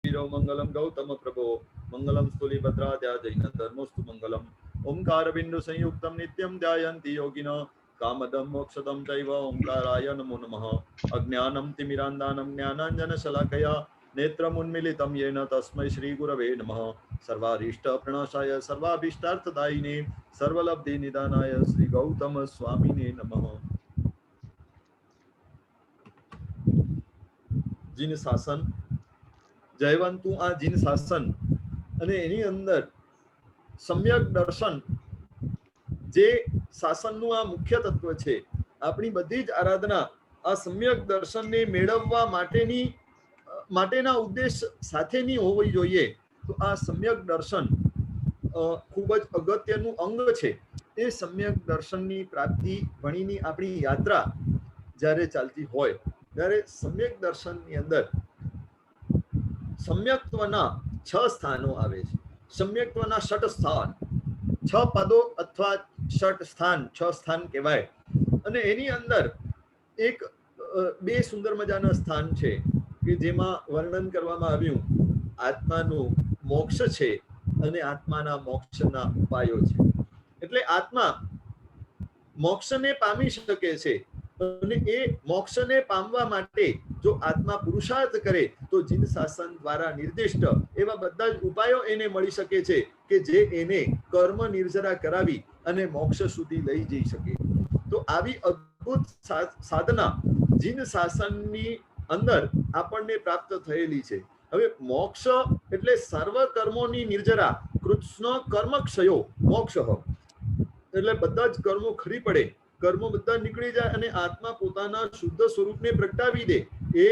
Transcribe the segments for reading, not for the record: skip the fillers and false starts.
वीरो मंगलम गौतम प्रभो मंगलम स्थूलिभद्राद्या जैन धर्मस्तु मंगलम ओंकार बिंदु संयुक्तम नित्यम ध्यायन्ति योगिनो कामदम मोक्षदम चैव ओंकाराय नमो नमः। अज्ञानं तिमिरान्धानं ज्ञानाञ्जनशलाकया नेत्रमुन्मीलितं येन तस्मै श्रीगुरवे नमः। सर्वारिष्टप्रणशाय सर्वाभीष्टार्थदायिने सर्वलब्धिनिदानाय श्री गौतम स्वामिने नमः। જીન શાસન જયવંતું આ જીન શાસન અને એની અંદર સમ્યક દર્શન જે શાસનનું આ મુખ્ય તત્વ છે. આપણી બધી જ આરાધના આ સમ્યક દર્શનને મેળવવા માટેના ઉદ્દેશ સાથેની હોવી જોઈએ. તો આ સમ્યક દર્શન ખૂબ જ અગત્યનું અંગ છે. એ સમ્યક દર્શનની પ્રાપ્તિ ભણીની આપણી યાત્રા જ્યારે ચાલતી હોય ત્યારે સમ્યક દર્શનની અંદર સમ્યક્ત્વના 6 સ્થાનો આવે છે. સમ્યક્ત્વના 6 સ્થાન, 6 પદો અથવા 6 સ્થાન, 6 સ્થાન કહેવાય. અને એની અંદર એક બે સુંદર મજાના સ્થાન છે કે જેમાં વર્ણન કરવામાં આવ્યું આત્માનું મોક્ષ છે અને આત્માના મોક્ષના ઉપાયો છે. એટલે આત્મા મોક્ષને પામી શકે છે અને એ મોક્ષને પામવા માટે જો આત્મા પુરુષાર્થ કરે તો જીન શાસન દ્વારા નિર્દિષ્ટ એવા બધા જ ઉપાયો એને મળી શકે છે કે જે એને કર્મ નિર્જરા કરાવી અને મોક્ષ સુધી લઈ જઈ શકે. તો આવી અદ્ભુત સાધના જીન શાસનની અંદર આપણને પ્રાપ્ત થયેલી છે. હવે મોક્ષ એટલે સર્વ કર્મોની નિર્જરા, કૃષ્ણ કર્મક્ષયો મોક્ષ, એટલે બધા જ કર્મો ખરી પડે, કર્મો બધા નીકળી જાય અને આત્મા પોતાના શુદ્ધ સ્વરૂપને પ્રગટાવી દે, એ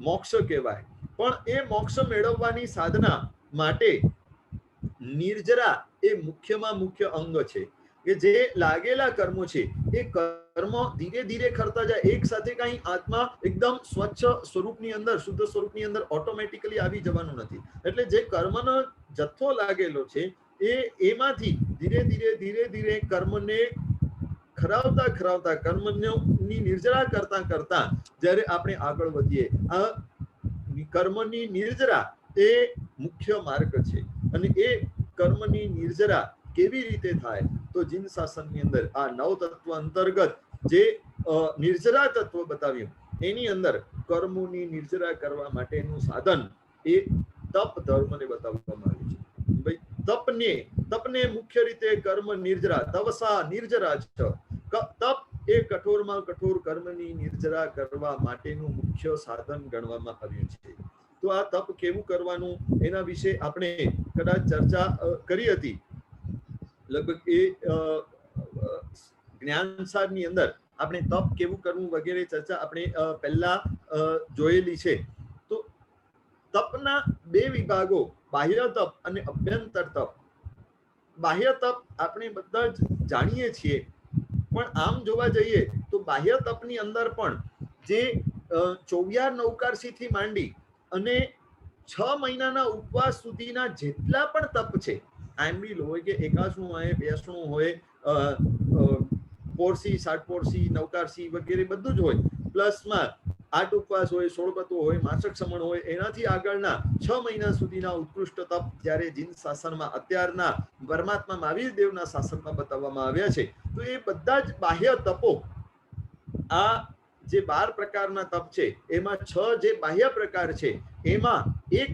મોક્ષ કહેવાય. પણ એ મોક્ષ મેળવવાની સાધના માટે નિર્જરા એ મુખ્યમાં મુખ્ય અંગ છે કે જે લાગેલા કર્મો છે એ કર્મો ધીરે ધીરે ખરતા જાય. એક સાથે કઈ આત્મા એકદમ સ્વચ્છ સ્વરૂપની અંદર, શુદ્ધ સ્વરૂપની અંદર ઓટોમેટિકલી આવી જવાનું નથી. એટલે જે કર્મનો જથ્થો લાગેલો છે એમાંથી ધીરે ધીરે કર્મને ખરાવતા કર્મની નિર્જરા કરતા જ્યારે આપણે આગળ વધીએ, આ કર્મની નિર્જરા એ મુખ્ય માર્ગ છે. અને એ કર્મની નિર્જરા કેવી રીતે થાય તો જીન શાસનની અંદર આ 9 તત્વ અંતર્ગત જે નિર્જરા તત્વ બતાવ્યું એની અંદર કર્મોની નિર્જરા કરવા માટેનું સાધન એ તપ ધર્મને બતાવવામાં આવ્યું છે. ભાઈ તપને મુખ્ય રીતે કર્મ નિર્જરા, તવસા નિર્જરા છે. તપ એ કઠોરમાં કઠોર કર્મની નિર્જરા કરવા માટેનું મુખ્ય સાધન ગણવામાં આવ્યું છે. તો આ તપ કેવું કરવાનું એના વિશે આપણે કદાચ ચર્ચા કરી હતી. લગભગ એ જ્ઞાનસારની અંદર આપણે તપ કેવું કરવું વગેરે ચર્ચા આપણે પહેલા જોયેલી છે. તો તપના 2 વિભાગો, બાહ્ય તપ અને અભ્યંતર તપ. બાહ્ય તપ આપણે બધા જ જાણીએ છીએ, પણ આમ જોવા જઈએ તો બાહ્ય તપની અંદર પણ જે 24 નવકારસી થી માંડી અને 6 મહિનાના ઉપવાસ સુધીના જેટલા પણ તપ છે, આંબીલ હોય કે એકાસણું હોય, બેસણું હોય, પોરસી, 60 પોરસી, નવકારસી વગેરે બધું જ હોય, પ્લસમાં 8 ઉપવાસ હોય, 16 તત્વો હોય, માસક સમણ હોય, એનાથી આગળના 6 મહિના સુધીના ઉત્કૃષ્ટ તપ જ્યારે જીન શાસનમાં અત્યારના પરમાત્મા મહાવીર દેવના શાસનમાં બતાવવામાં આવ્યા છે. તો એ બધા જ બાહ્ય તપો, આ જે 12 પ્રકારના તપ છે એમાં 6 જે બાહ્ય પ્રકાર છે એમાં એક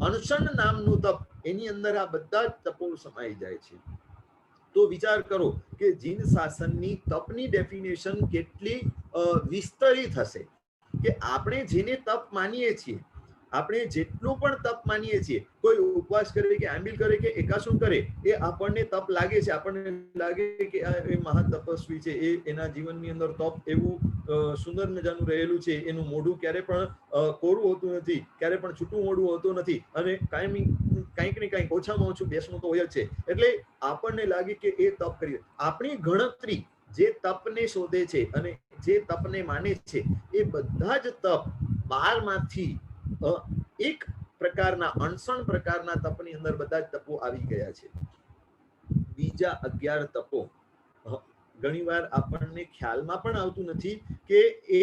અનશન નામનું તપ, એની અંદર આ બધા જ તપો સમાઈ જાય છે. તો વિચાર કરો કે જીન શાસનની તપની ડેફિનેશન કેટલી વિસ્તરિત હશે કે આપણે જેને તપ માનીએ છીએ, આપણે જેટલું પણ તપ માનીએ છીએ, કોઈ ઉપવાસ કરે કે આંબીલ કરે કે એકાસણ કરે, એ આપણને તપ લાગે છે, આપણને લાગે કે એ મહાતપસ્વી છે, એ એના જીવનની અંદર તપ એવું સુંદર મજાનું રહેલું છે, એનું મોઢું ક્યારે પણ કોરું હોતું નથી, ક્યારે પણ છૂટું મોઢું હોતું નથી, અને કાયમી કંઈક ને કંઈક ઓછામાં ઓછું બેસણું તો હોય જ છે. એટલે આપણને લાગે કે એ તપ કરીએ. આપણી ગણતરી જે તપને શોધે છે અને જે તપને માને છે એ બધા જ તપ 12 માંથી એક પ્રકારના અણસણ પ્રકારના તપની અંદર બધા જ તપો આવી ગયા છે. બીજા 11 તપો ઘણીવાર આપણને ખ્યાલમાં પણ આવતું નથી કે એ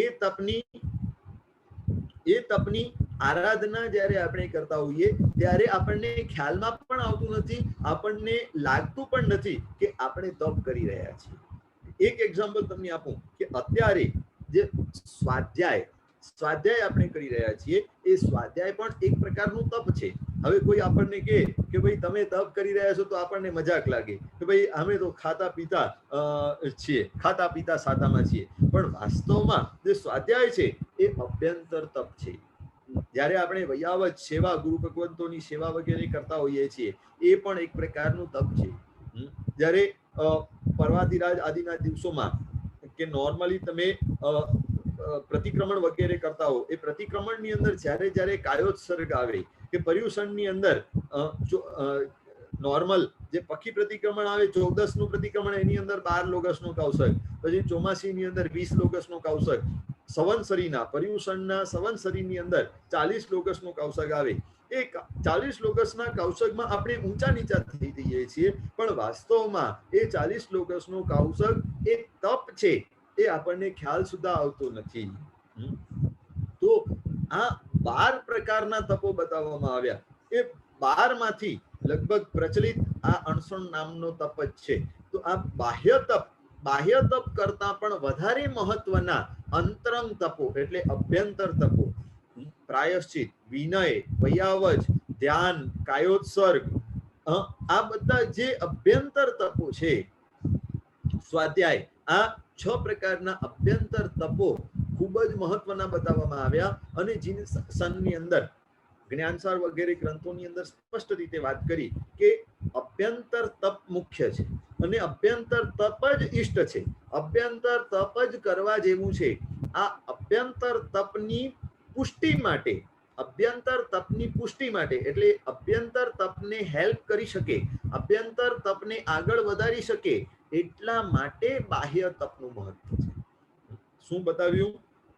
તપની આરાધના જ્યારે આપણે કરતા હોઈએ ત્યારે આપણને ખ્યાલમાં પણ આવતું નથી, આપણને લાગતું પણ નથી કે આપણે તપ કરી રહ્યા છીએ। એક એક્ઝામ્પલ તમને આપું કે અત્યારે જે સ્વાધ્યાય આપણે કરી રહ્યા છીએ, એ સ્વાધ્યાય પણ એક પ્રકારનું તપ છે। હવે કોઈ આપણને કહે કે ભાઈ તમે તપ કરી રહ્યા છો તો આપણને મજાક લાગે કે ભાઈ અમે તો ખાતા પીતા સાદામાં છીએ, પણ વાસ્તવમાં જે સ્વાધ્યાય છે એ અભ્યંતર તપ છે। જ્યારે આપણે વૈયાવત સેવા, ગુરુ ભગવંતોની સેવા વગેરે કરતા હોઈએ છીએ, એ પણ એક પ્રકારનું તપ છે। જ્યારે પર્વાધિરાજ આદિના દિવસોમાં કે નોર્મલી તમે પ્રતિક્રમણ વગેરે કરતા હો, એ પ્રતિક્રમણની અંદર જ્યારે કાયોત્સર્ગ આવે કે પર્યુષણની અંદર નોર્મલ જે પક્ષી પ્રતિક્રમણ આવે 14 પ્રતિક્રમણ, એની અંદર 12 લોકસનો કૌશક, પછી ચોમાસીની અંદર 20 લોકસનો કૌશક, સંવત્સરીના પર્યુષણના સંવત્સરીની અંદર 40 લોકસનો કૌશક આવે। એ 40 લોકસના કૌશકમાં આપણે ઊંચા નીચા થઈ જઈએ છીએ, પણ વાસ્તવમાં એ 40 લોકસનો કૌશક એ તપ છે, એ આપણને ખ્યાલ સુધા આવતો નથી। તો આ 12 પ્રકારના તપો બતાવવામાં આવ્યા। એ 12 માંથી લગભગ પ્રચલિત આ અણસણ નામનો તપ જ છે। તો આ બાહ્ય તપ કરતા પણ વધારે મહત્વના અંતરંગ તપો એટલે અભ્યંતર તપો, પ્રાયશ્ચિત, વિનય, વૈયાવજ, ધ્યાન, કાયોત્સર્ગ, આ બધા જે અભ્યંતર તપો છે, સ્વાધ્યાય, આ 6 પ્રકારના અભ્યંતર તપો ખૂબ જ મહત્વના બતાવવામાં આવ્યા। અને જીનસનની અંદર જ્ઞાનસાર વગેરે ગ્રંથોની અંદર સ્પષ્ટ રીતે વાત કરી કે અભ્યંતર તપ મુખ્ય છે અને અભ્યંતર તપ જ ઈષ્ટ છે, અભ્યંતર તપ જ કરવા જેવું છે। આ અભ્યંતર તપની પુષ્ટિ માટે, અભ્યંતર તપની પુષ્ટિ માટે એટલે અભ્યંતર તપને હેલ્પ કરી શકે, અભ્યંતર તપને આગળ વધારી શકે, એટલા માટે બાહ્ય તપનું મહત્વ છે। શું બતાવ્યું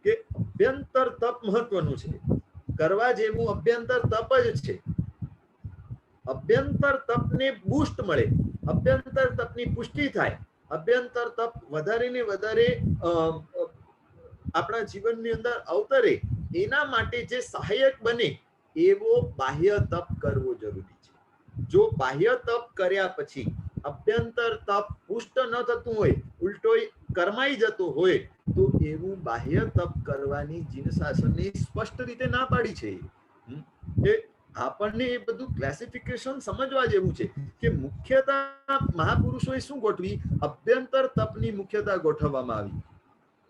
કે અભ્યંતર તપ મહત્વનું છે, કરવા જેવું અભ્યંતર તપ જ છે। અભ્યંતર તપને બૂસ્ટ મળે, અભ્યંતર તપની પુષ્ટિ થાય, અભ્યંતર તપ વધારે ને વધારે આપણા જીવનની અંદર અવતરે, એના માટે જે સહાયક બને એવો બાહ્ય તપ કરવો જરૂરી છે। જો બાહ્ય તપ કર્યા પછી અભ્યંતર તપ પુષ્ટ ન થતું હોય, ઉલટો કરમાઈ જતો હોય, તો એવું બાહ્ય તપ કરવાની જીન શાસનને સ્પષ્ટ રીતે ના પાડી છે। એ આપણને એ બધું ક્લાસિફિકેશન સમજવા જેવું છે કે મુખ્યતા મહાપુરુષોએ શું ગોઠવી, અભ્યંતર તપની મુખ્યતા ગોઠવવામાં આવી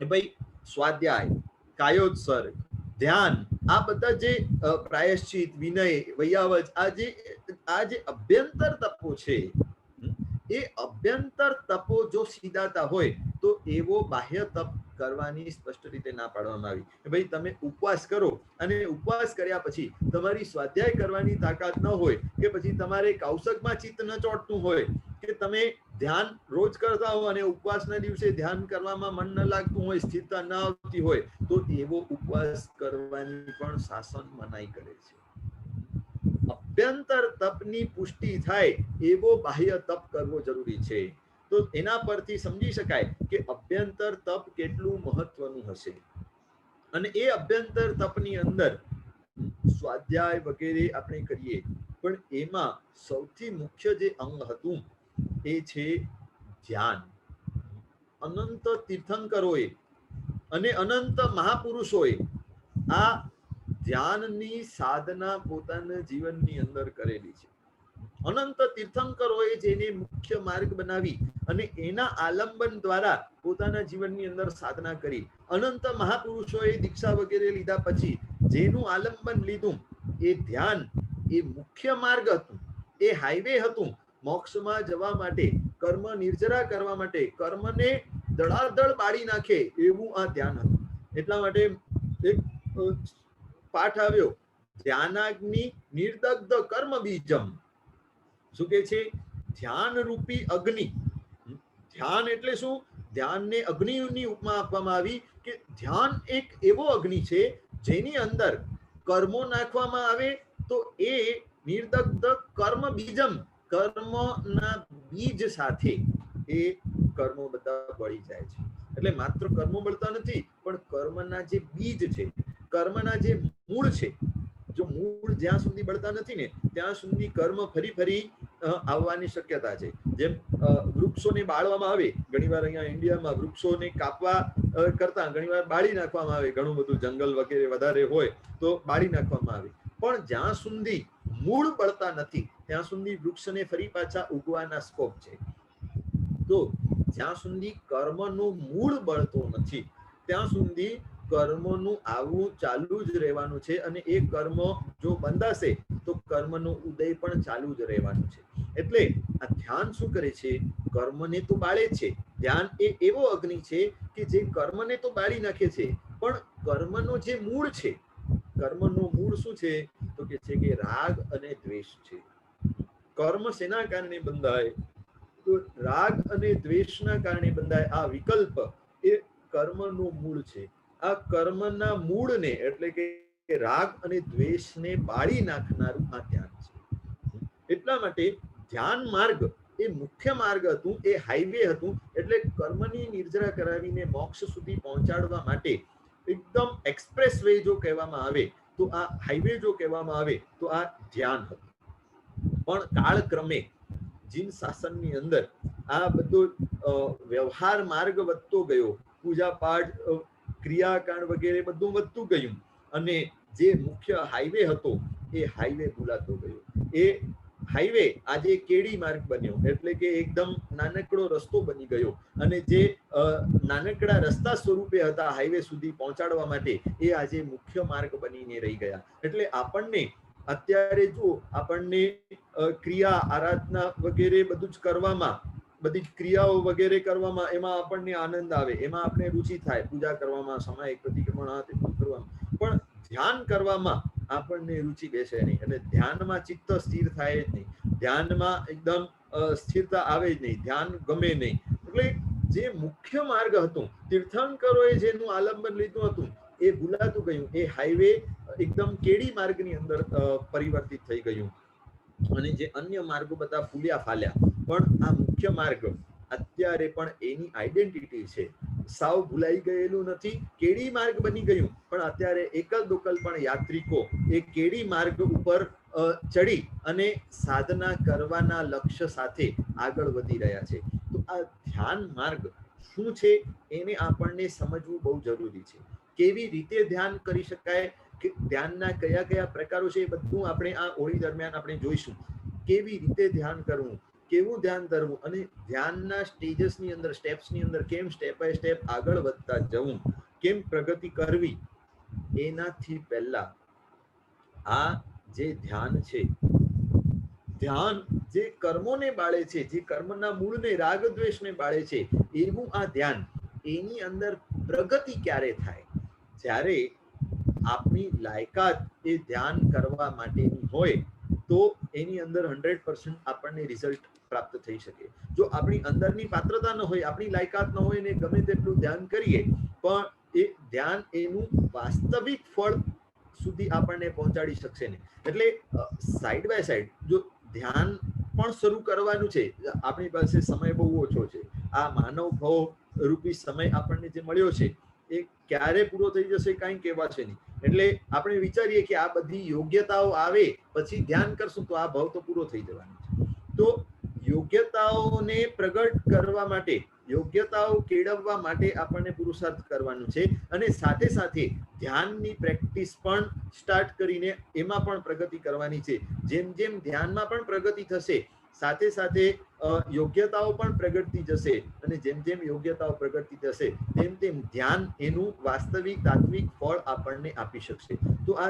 કે ભાઈ સ્વાધ્યાય, કાયોત્સર્ગ, ધ્યાન, આ બધા જે પ્રાયશ્ચિત, વિનય, વૈયાવજ, આ જે અભ્યંતર તપો છે, એ અભ્યંતર તપો જો સીધાતા હોય તો એવો બાહ્ય તપ કરવાની સ્પષ્ટ રીતે ના પાડવામાં આવી કે ભાઈ તમે ઉપવાસ કરો અને ઉપવાસ કર્યા પછી તમારી સ્વાધ્યાય કરવાની તાકાત ન હોય, કે પછી તમારે કૌશકમાં ચિત્ત ન ચોંટતું હોય, કે તમે ધ્યાન રોજ કરતા હો અને ઉપવાસના દિવસે ધ્યાન કરવામાં મન ન લાગતું હોય, સ્થિરતા ન આવતી હોય, તો એવો ઉપવાસ કરવાની પણ શાસન મનાઈ કરે છે। અભ્યંતર તપની પુષ્ટિ થાય એવો બાહ્ય તપ કરવો જરૂરી છે। તો એના પરથી સમજી શકાય કે અભ્યંતર તપ કેટલું મહત્વનું હશે। અને એ અભ્યંતર તપની અંદર સ્વાધ્યાય વગેરે આપણે કરીએ, પણ એમાં સૌથી મુખ્ય જે અંગ હતું એ છે ધ્યાન। અનંત તીર્થંકરોએ અને અનંત મહાપુરુષોએ આ ધ્યાનની સાધના પોતાના જીવનની અંદર કરેલી છે। અનંત તીર્થંકરોએ જેને મુખ્ય માર્ગ બનાવી અને એના આલંબન દ્વારા પોતાના જીવનની અંદર સાધના કરી, અનંત મહાપુરુષોએ દીક્ષા વગેરે લીધા પછી જેનું આલંબન લીધું એ ધ્યાન, એ મુખ્ય માર્ગ હતું, એ હાઈવે હતું મોક્ષમાં જવા માટે, કર્મ નિર્જરા કરવા માટે, કર્મને દળાદળ બાળી નાખે એવું આ ધ્યાન હતું। એટલા માટે એક પાઠ આવ્યો, ધ્યાનાગ્નિ નિર્દગ્ધ કર્મ બીજમ। શું કે છે? ધ્યાન રૂપી અગ્નિ। ધ્યાન એટલે શું? ધ્યાનને અગ્નિની ઉપમા આપવામાં આવી કે ધ્યાન એક એવો અગ્નિ છે જેની અંદર કર્મો નાખવામાં આવે તો એ નિર્દગ્ધ કર્મ બીજમ, કર્મના બીજ સાથે એ કર્મો બધા બળી જાય છે। એટલે માત્ર કર્મો બળતા નથી, પણ કર્મના જે બીજ છે, કર્મના જે મૂળ છે, જો મૂળ જ્યાં સુધી બળતા નથી ને ત્યાં સુધી કર્મ ફરી ફરી આવવાની શક્યતા છે. જેમ વૃક્ષોને બાળવામાં આવે, ઘણીવાર અહીંયા ઇન્ડિયામાં વૃક્ષોને કાપવા કરતા ઘણીવાર બાળી નાખવામાં આવે, ઘણું બધું જંગલ વગેરે વધારે હોય તો બાળી નાખવામાં આવે, પણ જ્યાં સુધી મૂળ બળતા નથી ત્યાં સુધી વૃક્ષને ફરી પાછા ઉગવાના સ્કોપ છે. તો જ્યાં સુધી કર્મનું મૂળ બળતો નથી ત્યાં સુધી કર્મનું આવવું ચાલુ જ રહેવાનું છે, અને એ કર્મ જો બંધાશે તો કર્મનો ઉદય પણ ચાલુ જ રહેવાનું છે. એટલે આ ધ્યાન શું કરે છે? કર્મને તો બાળે છે. ધ્યાન એ એવો અગ્નિ છે કે જે કર્મને તો બાળી નાખે છે, પણ કર્મનો જે મૂળ છે, કર્મનો મૂળ શું છે? તો કે છે કે રાગ અને દ્વેષ છે. કર્મ શેના કારણે બંધાય? તો રાગ અને દ્વેષના કારણે બંધાય. આ વિકલ્પ એ કર્મનું મૂળ છે. આ કર્મના મૂળને એટલે કે રાગ અને દ્વેષને બાળી નાખનારું આ ધ્યાન છે. એટલા માટે ધ્યાન માર્ગ એ મુખ્ય માર્ગ હતું, એ હાઈવે હતું. એટલે કર્મની નિર્જરા કરાવીને મોક્ષ સુધી પહોંચાડવા માટે એકદમ એક્સપ્રેસ વે જો કહેવામાં આવે તો આ હાઈવે જો કહેવામાં આવે તો આ ધ્યાન હતું. પણ કાળક્રમે જીન શાસનની અંદર આ બધો વ્યવહાર માર્ગ વધતો ગયો, પૂજા પાઠ ક્રિયાકાંડ વગેરે બધું વધતું ગયું, અને જે મુખ્ય હાઈવે હતો એ હાઈવે ભૂલાતો ગયો. એ હાઈવે આજે કેડી માર્ગ બન્યો, એટલે કે એકદમ નાનકડો રસ્તો બની ગયો, અને જે નાનકડા રસ્તા સ્વરૂપે હતા હાઈવે સુધી પહોંચાડવા માટે એ આજે મુખ્ય માર્ગ બનીને રહી ગયા. એટલે આપણને અત્યારે જો આપણને ક્રિયા આરાધના વગેરે બધું જ કરવામાં, બધી જ ક્રિયાઓ વગેરે કરવામાં એમાં આપણને આનંદ આવે, એમાં આપણે રુચિ થાય, પૂજા કરવામાં, સમય પ્રતિક્રમણ કરવામાં, પણ ધ્યાન કરવામાં આપણને રુચિ બેસે નહીં. એટલે ધ્યાનમાં ચિત્ત સ્થિર થાય જ નહીં, ધ્યાનમાં એકદમ સ્થિરતા આવે જ નહીં, ધ્યાન ગમે નહીં. એટલે જે મુખ્ય માર્ગ હતો, તીર્થંકરોએ જેનું આલંબન લીધું હતું એ ભૂલાતું ગયું. એ હાઈવે એકદમ કેડી માર્ગની અંદર પરિવર્તિત થઈ ગયું, અને જે અન્ય માર્ગો બધા ફૂલ્યા ફાલ્યા. પણ આ મુખ્ય માર્ગ અત્યારે પણ એની આઈડેન્ટિટી છે, સાવ ભૂલાઈ ગયેલું નથી. કેડી માર્ગ બની ગયું, પણ અત્યારે એકલ દોકલ પણ યાત્રિકો એ કેડી માર્ગ ઉપર ચડી અને સાધના કરવાના લક્ષ્ય સાથે આગળ વધી રહ્યા છે. તો આ ધ્યાન માર્ગ શું છે એને આપણને સમજવું બહુ જરૂરી છે. કેવી રીતે ધ્યાન કરી શકાય, કે ધ્યાનના કયા કયા પ્રકારો છે, એ બધું આપણે આ ઓળી દરમિયાન આપણે જોઈશું. કેવી રીતે ધ્યાન કરવું, કેવું ધ્યાન ધરવું, અને ધ્યાનના સ્ટેજસની અંદર, સ્ટેપ્સની અંદર કેમ સ્ટેપ બાય સ્ટેપ આગળ વધતા જવું, કેમ પ્રગતિ કરવી. એનાથી પહેલા આ જે ધ્યાન છે, ધ્યાન જે કર્મોને બાળે છે, જે કર્મના મૂળને રાગ દ્વેષને બાળે છે, એવું આ ધ્યાન, એની અંદર પ્રગતિ ક્યારે થાય? જ્યારે આપણી લાયકાત એ ધ્યાન કરવા માટેની હોય તો એની અંદર 100% આપણને રિઝલ્ટ પ્રાપ્ત થઈ શકે. જો આપણી અંદરની પાત્રતા ન હોય, આપણી લાયકાત ન હોય ને ગમે તેટલું ધ્યાન કરીએ, પણ એ ધ્યાન એનું વાસ્તવિક ફળ સુધી આપણને પહોંચાડી શકશે નહીં. એટલે સાઈડ બાય સાઈડ જો ધ્યાન પણ શરૂ કરવાનું છે, આપણી પાસે સમય બહુ ઓછો છે. આ માનવ ભવ રૂપી સમય આપણને જે મળ્યો છે એ ક્યારે પૂરો થઈ જશે કાંઈ કહેવાશે નહીં. એટલે આપણે વિચારીએ કે આ બધી યોગ્યતાઓ આવે પછી ધ્યાન કરશું તો આ ભાવ તો પૂરો થઈ જવાનો છે. તો યોગ્યતાઓને પ્રગટ કરવા માટે, યોગ્યતાઓ કેળવવા માટે આપણને પુરુષાર્થ કરવાનું છે, અને સાથે સાથે ધ્યાનની પ્રેક્ટિસ પણ સ્ટાર્ટ કરીને એમાં પણ પ્રગતિ કરવાની છે. જેમ જેમ ધ્યાનમાં પણ પ્રગતિ થશે, સાથે સાથે યોગ્યતાઓ પણ પ્રગટતી જશે, અને જેમ જેમ યોગ્યતાઓ પ્રગટતી થશે તેમ તેમ ધ્યાન એનું વાસ્તવિક તાત્વિક ફળ આપણને આપી શકશે. તો આ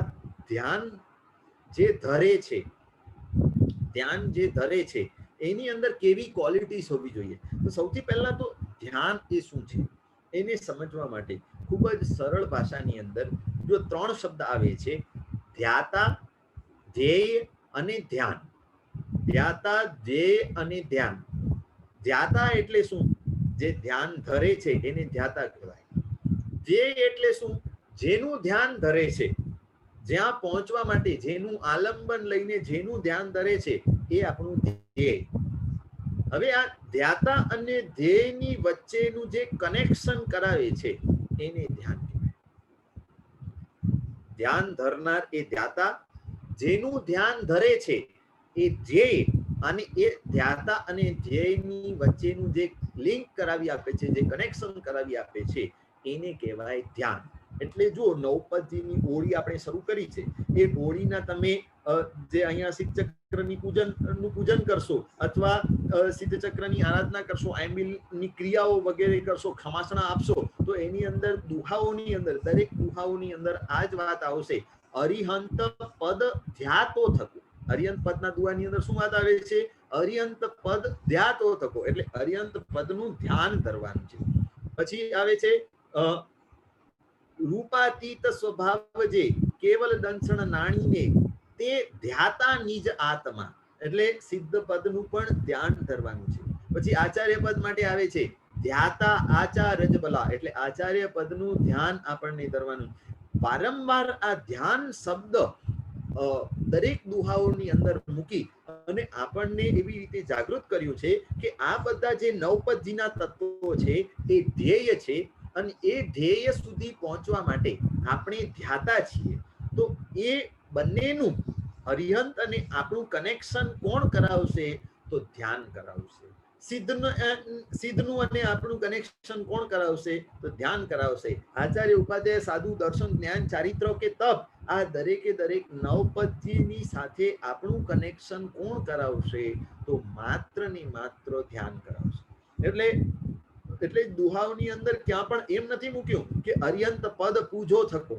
ધ્યાન જે ધરે છે, ધ્યાન જે ધરે છે એની અંદર કેવી ક્વોલિટીઝ હોવી જોઈએ? તો સૌથી પહેલા તો ધ્યાન એ શું છે એને સમજવા માટે ખૂબ જ સરળ ભાષાની અંદર જો 3 શબ્દ આવે છે: ધ્યાતા, ધ્યેય અને ધ્યાન. ધ્યાતા, ધ્યેય અને ધ્યાન. ધ્યાતા એટલે શું? જે ધ્યાન ધરે છે એને ધ્યાતા કહેવાય. ધ્યેય એટલે શું? જેનું ધ્યાન ધરે છે, જ્યાં પહોંચવા માટે જેનું આલંબન લઈને જેનું ધ્યાન ધરે છે એ આપણું ધ્યેય. હવે આ ધ્યાતા અને ધ્યેયની વચ્ચેનું જે કનેક્શન કરાવે છે એને ધ્યાન કહેવાય. ધ્યાન ધરનાર એ ધ્યાતા જેનું ધ્યાન ધરે છે એ ધ્યેય અને એ ધ્યાતા અને ધ્યેયની વચ્ચેનું જે લિંક કરાવી આપે છે, જે કનેક્શન કરાવી આપે છે, એને કહેવાય ધ્યાન. એટલે જો નવપદજીની ઓળી આપણે શરૂ કરી છે, એ ઓળીના તમે જે અહીંયા સિદ્ધચક્રની પૂજન કરશો અથવા સિદ્ધચક્રની આરાધના કરશો, આંબિલની ક્રિયાઓ વગેરે કરશો, ખમાસણા આપશો, તો એની અંદર દુહાઓની અંદર, દરેક દુહાઓની અંદર આ જ વાત આવશે, અરિહંત પદ ધ્યાતો થકો. અરિહંત પદના દુહાની અંદર શું વાત આવે છે? અરિહંત પદ ધ્યાતો થકો, એટલે અરિહંત પદનું ધ્યાન ધરવાનું છે. પછી આવે છે રૂપાતીત સ્વભાવ જે કેવલ દંશણ નાણીને તે ધ્યાતા નિજ આત્મા, એટલે સિદ્ધ પદનું પણ ધ્યાન ધરવાનું છે. પછી આચાર્ય પદ માટે આવે છે ધ્યાતા આચાર્ય બલા, એટલે આચાર્ય પદનું ધ્યાન આપણને ધરવાનું. વારંવાર આ ધ્યાન શબ્દ દરેક દુહાઓની અંદર મૂકી અને આપણને એવી રીતે જાગૃત કર્યું છે કે આ બધા જે નવપદજીના તત્વો છે એ ધ્યેય છે, અને એ ધ્યેય સુધી પહોંચવા માટે આપણે ધ્યાતા છીએ. તો એ બંનેનું અરિહંત અને આપણું કનેક્શન કોણ કરાવશે? તો ધ્યાન કરાવશે. સિદ્ધનું અને આપણું કનેક્શન કોણ કરાવશે? તો ધ્યાન કરાવશે. આચાર્ય, ઉપાધ્યાય, સાધુ, દર્શન, જ્ઞાન, ચારિત્ર કે તપ, આ દરેકે દરેક નવપદજીની સાથે આપણું કનેક્શન કોણ કરાવશે? તો માત્ર ને માત્ર ધ્યાન કરાવશે. એટલે દુહાઓની અંદર ક્યાં પણ એમ નથી મૂક્યું કે અરિહંત પદ પૂજો થકો,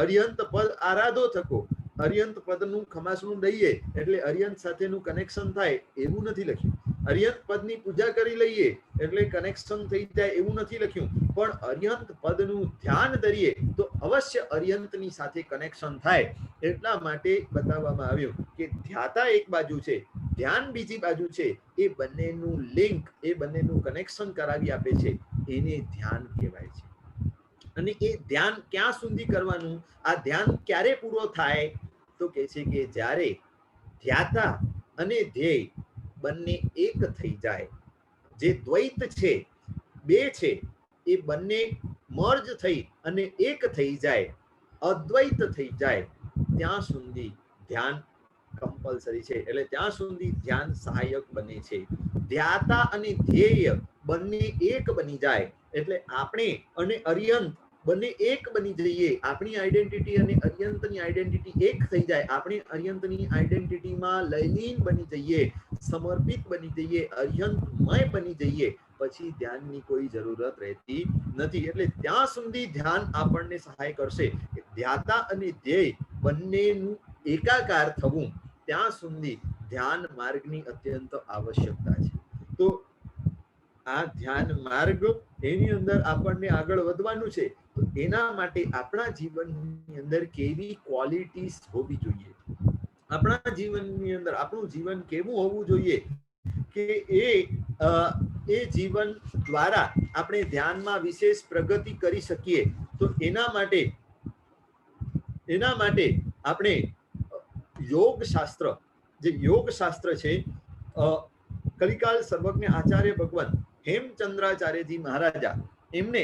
અરિહંત પદ આરાધો થકો, અરિહંત પદનું ખમાસણું દઈએ એટલે અરિહંત સાથેનું કનેક્શન થાય, એવું નથી લખ્યું. અરિહંત પદની પૂજા કરી લઈએ એટલે કનેક્શન થઈ જાય, એવું નથી લખ્યું. પણ અરિહંત પદનું ધ્યાન ધરીએ તો અવશ્ય અરિહંતની સાથે કનેક્શન થાય. એટલા માટે બતાવવામાં આવ્યું કે ધ્યાતા એક બાજુ છે, ધ્યાન બીજી બાજુ છે, એ બંનેનું લિંક, એ બંનેનું કનેક્શન કરાવી આપે છે, એને ધ્યાન કહેવાય છે. અને એ ધ્યાન ક્યાં સુધી કરવાનું? આ ધ્યાન ક્યારે પૂરો થાય? તો કહે છે કે જ્યારે ધ્યાતા અને ધ્યેય બંને એક થઈ જાય, જે દ્વૈત છે, બે છે, એ બંને મર્જ થઈ અને એક થઈ જાય, અદ્વૈત થઈ જાય, ત્યાં સુધી ધ્યાન કમ્પલસરી છે. એટલે ત્યાં સુધી ધ્યાન સહાયક બને છે. ધ્યાતા અને ધ્યેય બંને એક બની જાય એટલે આપણે અને અરિહંત બંને એક બની જઈએ, આપણી આઈડેન્ટિટી અને અરિહંતની આઈડેન્ટિટી એક થઈ જાય, આપણે અરિહંતની આઈડેન્ટિટીમાં લયલીન બની જઈએ, સમર્પિત બની જઈએ, અરિહંતમય બની જઈએ, પછી ધ્યાનની કોઈ જરૂરત રહેતી નથી. એટલે ત્યાં સુધી ધ્યાન આપણને સહાય કરશે. ધ્યાતા અને ધ્યેય બંનેનું એકાકાર થવું, ત્યાં સુધી ધ્યાન માર્ગની અત્યંત આવશ્યકતા છે. તો આ ધ્યાન માર્ગ, એની અંદર આપણને આગળ વધવાનું છે. તો એના માટે આપણા જીવનની અંદર કેવી ક્વોલિટીઝ હોવી જોઈએ? આપણા જીવનની અંદર આપણું જીવન કેવું હોવું જોઈએ કે એ જીવન દ્વારા આપણે ધ્યાનમાં વિશેષ પ્રગતિ કરી શકીએ? તો એના માટે આપણે યોગ શાસ્ત્ર, જે યોગ શાસ્ત્ર છે, કલિકાલ સર્વજ્ઞ આચાર્ય ભગવાન હેમચંદ્રાચાર્યજી મહારાજા, એમને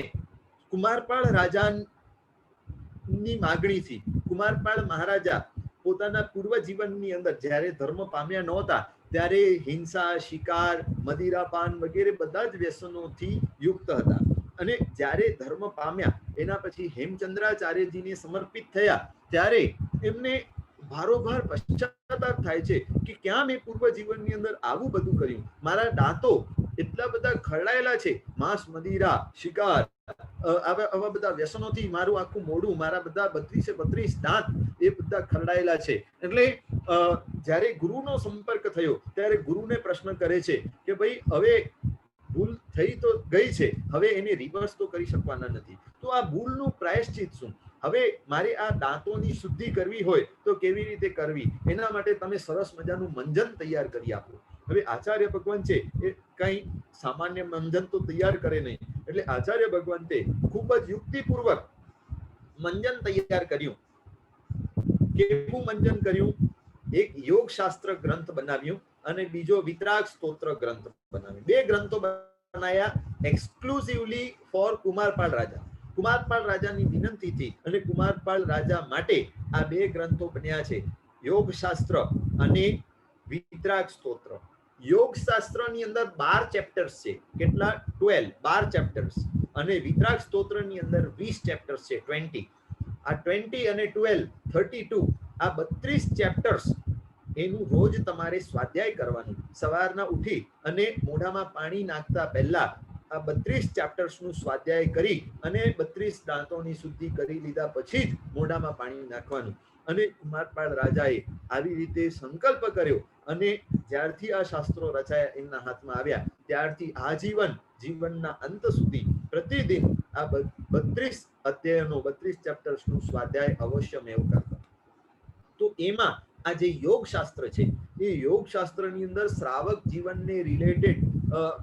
કુમારપાળ રાજાની માગણીથી, કુમારપાળ મહારાજા પોતાના પૂર્વ જીવનની અંદર જ્યારે ધર્મ પામ્યા નહોતા ત્યારે હિંસા, શિકાર, મદિરાપાન વગેરે બધા જ વ્યસનોથી યુક્ત હતા. અને જ્યારે ધર્મ પામ્યા એના પછી હેમચંદ્રાચાર્યજીને સમર્પિત થયા ત્યારે એમને ભારોભાર પશ્ચાતાપ થાય છે કે ક્યાં મેં પૂર્વ જીવનની અંદર આવું બધું કર્યું, મારા દાંતો એટલા બધા ખરડાયેલા છે, માંસ, મદિરા, શિકાર, આવા બધા વ્યસનોથી મારું આખું મોઢું, મારા બધા 32 દાંત એ બધા ખરડાયેલા છે. એટલે જ્યારે ગુરુનો સંપર્ક થયો ત્યારે ગુરુને પ્રશ્ન કરે છે કે ભાઈ હવે ભૂલ થઈ તો ગઈ છે, હવે એને રિવર્સ તો કરી શકવાના નથી, તો આ ભૂલનું પ્રાયશ્ચિત શું? હવે મારે આ દાંતોની શુદ્ધિ કરવી હોય તો કેવી રીતે કરવી? એના માટે તમે સરસ મજાનું મંજન તૈયાર કરી આપો. હવે આચાર્ય ભગવાન છે એ કઈ સામાન્ય મંજન તો તૈયાર કરે નહીં, એટલે આચાર્ય ભગવંતે ખૂબ જ યુક્તિપૂર્વક મંજન તૈયાર કર્યું. કેવું મંજન કર્યું? એક યોગ શાસ્ત્ર ગ્રંથ બનાવ્યું અને બીજો વિતરાગ સ્તોત્ર ગ્રંથ બનાવ્યો. બે ગ્રંથો બનાવ્યા એક્સક્લુઝિવલી ફોર કુમારપાળ રાજા. કુમારપાળ રાજાની વિનંતીથી અને કુમારપાળ રાજા માટે આ બે ગ્રંથો બન્યા છે. યોગ શાસ્ત્ર અને વિતરાગ સ્તોત્ર. યોગ શાસ્ત્રની અંદર 12 ચેપ્ટર્સ છે. કેટલા? 12 ચેપ્ટર્સ. અને વિતરાગ સ્તોત્રની અંદર 20 ચેપ્ટર્સ છે, 20. આ 20 અને 12 32 આ 32 ચેપ્ટર્સ એનું રોજ તમારે સ્વાધ્યાય કરવાનું. સવારના ઉઠી અને મોઢામાં પાણી નાખતા પહેલા આ 32 ચેપ્ટર્સનું સ્વાધ્યાય કરી અને 32 દાંતોની શુદ્ધિ કરી લીધા પછી જ મોઢામાં પાણી નાખવાનું. અને કુમારપાળ રાજાએ આવી રીતે સંકલ્પ કર્યો અને જ્યારથી આ શાસ્ત્રો રચાયા એમના હાથમાં આવ્યા ત્યારથી આજીવન જીવનના અંત સુધી પ્રતિદિન આ 32 અધ્યાયનો 32 ચેપ્ટર્સનું સ્વાધ્યાય અવશ્ય મેવ કરતા. તો એમાં આ જે યોગ શાસ્ત્ર છે એ યોગ શાસ્ત્રની અંદર શ્રાવક જીવનને રિલેટેડ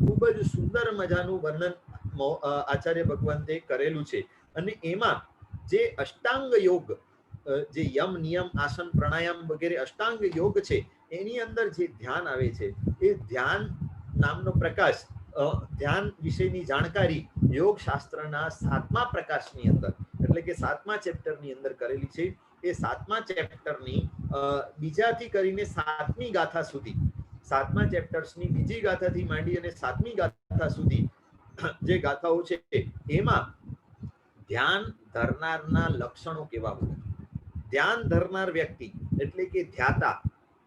ખૂબ જ સુંદર મજાનું વર્ણન આચાર્ય ભગવંતે કરેલું છે. અને એમાં જે અષ્ટાંગ યોગ, જે યમ નિયમ આસન પ્રાણાયામ વગેરે અષ્ટાંગ યોગ છે એની અંદર જે ધ્યાન આવે છે એ ધ્યાન નામનો પ્રકાશ, ધ્યાન વિશેની જાણકારી યોગ શાસ્ત્રના 7મા પ્રકાશની અંદર એટલે કે 7મા ચેપ્ટરની અંદર કરેલી છે. એ 7મા ચેપ્ટરની બીજાથી કરીને 7મી ગાથા સુધી, 7મા ચેપ્ટર્સની બીજી ગાથાથી માંડી અને 7મી ગાથા સુધી જે ગાથાઓ છે એમાં ધ્યાન ધરનારના લક્ષણો કેવા હોય. ધ્યાન ધરનાર વ્યક્તિ એટલે કે ધ્યાતા,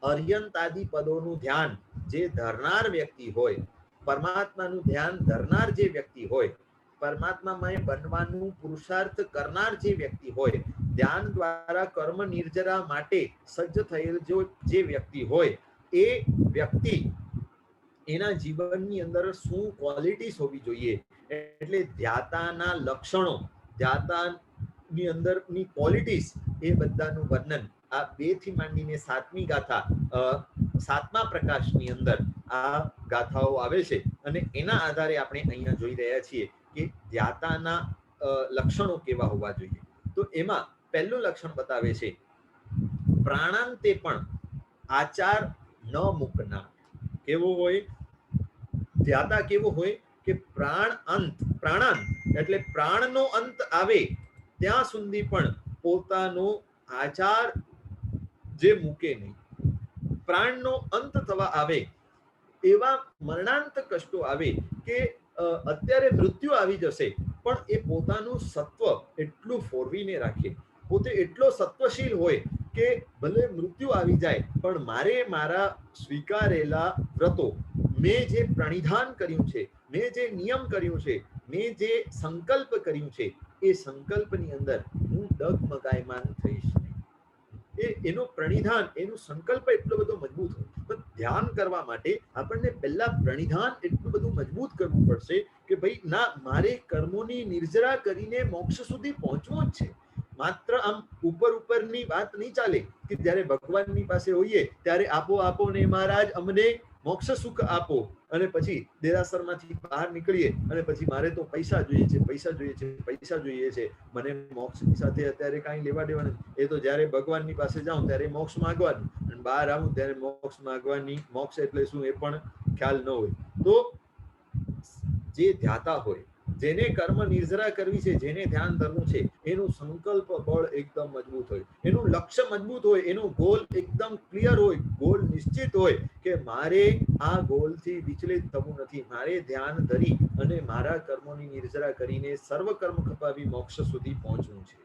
અર્યંતાદિ પદોનું ધ્યાન જે ધરનાર વ્યક્તિ હોય, પરમાત્માનું ધ્યાન ધરનાર જે વ્યક્તિ હોય, પરમાત્મામય બનવાનું પુરુષાર્થ કરનાર જે વ્યક્તિ હોય, ધ્યાન દ્વારા કર્મ નિર્જરા માટે સજ્જ થયેલ જે વ્યક્તિ હોય, એ વ્યક્તિ એના જીવનની અંદર શું ક્વોલિટીઝ હોવી જોઈએ. એટલે ધ્યાતાના લક્ષણો, ધ્યાતાની અંદરની ક્વોલિટીઝ એ બધાનું વર્ણન આ 2 થી માંડીને 7મી ગાથા 7મા પ્રકાશની અંદર આ ગાથાઓ આવે છે. અને એના આધારે આપણે અહીંયા જોઈ રહ્યા છીએ કે ધ્યાતાના લક્ષણો કેવા હોવા જોઈએ. તો એમાં પહેલું લક્ષણ બતાવે છે પ્રાણાંતે પણ આચાર ન મૂકનાર. કેવો હોય ધ્યાતા? કેવો હોય કે પ્રાણાંત એટલે પ્રાણનો અંત આવે ત્યાં સુધી પણ પોતાનો આચાર જે મૂકે નહીં. પ્રાણનો અંત થવા આવે, એવા મરણાંત કષ્ટો આવે કે અત્યારે મૃત્યુ આવી જશે પણ એ પોતાનું સત્વ એટલું ફોરવીને રાખે, પોતે એટલો સત્વશીલ હોય કે ભલે મૃત્યુ આવી જાય પણ મારે મારા સ્વીકારેલા વ્રતો, મેં જે પ્રણિધાન કર્યું છે, મેં જે નિયમ કર્યું છે, મેં જે સંકલ્પ કર્યું છે એ સંકલ્પની અંદર હું ડગમગાયમાન થઈશ નહીં. એનો પ્રણિધાન, એનો સંકલ્પ એટલો બધો મજબૂત હોય. પણ ધ્યાન કરવા માટે આપણને પહેલા પ્રણિધાન એટલું બધું મજબૂત કરવું પડશે કે ભાઈ ના, મારે કર્મોની નિર્જરા કરીને મોક્ષ સુધી પહોંચવું જ છે. માત્ર આમ ઉપરની વાત નહીં ચાલે કે જ્યારે ભગવાનની પાસે હોઈએ ત્યારે આપો ને મહારાજ અમને મોક્ષ સુખ આપો, અને પછી દેરાસરમાંથી બહાર નીકળીએ અને પછી મારે તો પૈસા જોઈએ છે, મને મોક્ષની સાથે અત્યારે કાંઈ લેવા દેવા નથી. એ તો જ્યારે ભગવાનની પાસે જાઉં ત્યારે મોક્ષ માંગવાનું, અને બહાર આવું ત્યારે મોક્ષ માંગવાની, મોક્ષ એટલે શું એ પણ ખ્યાલ ન હોય. તો જે ધ્યાતા હોય, જેને કર્મ નિર્જરા કરવી છે, જેને ધ્યાન ધરવું છે, એનું સંકલ્પ બળ એકદમ મજબૂત હોય, એનું લક્ષ્ય મજબૂત હોય, એનું ગોલ એકદમ ક્લિયર હોય, ગોલ નિશ્ચિત હોય કે મારે આ ગોલથી વિચલિત થવું નથી, મારે ધ્યાન ધરી અને મારા કર્મોની નિર્જરા કરીને સર્વ કર્મ ખપાવી મોક્ષ સુધી પહોંચવું છે.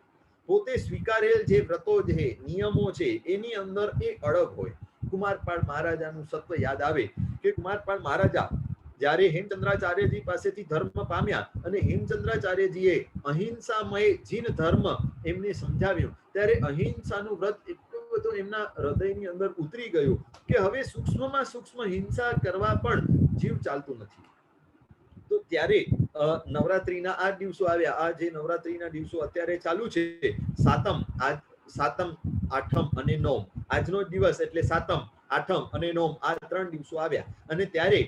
પોતે સ્વીકારેલ જે વ્રતો છે, નિયમો છે, એની અંદર એ અડગ હોય. કુમારપાળ મહારાજાનું સત્વ યાદ આવે કે કુમારપાળ મહારાજા જ્યારે હેમચંદ્રાચાર્યજી પાસેથી ધર્મ પામ્યા અને હેમચંદ્રાચાર્યજીએ અહિંસામય જીન ધર્મ એમને સમજાવ્યું ત્યારે અહિંસાનું વ્રત એટલું બધું એમના હૃદયની અંદર ઉતરી ગયું કે હવે સૂક્ષ્મમાં સૂક્ષ્મ હિંસા કરવા પણ જીવ ચાલતું નથી. તો ત્યારે નવરાત્રીના આ દિવસો આવ્યા. આ જે નવરાત્રીના દિવસો અત્યારે ચાલુ છે, સાતમ, આઠમ અને નોમ, આજનો દિવસ એટલે સાતમ, આઠમ અને નોમ, આ 3 દિવસો આવ્યા. અને ત્યારે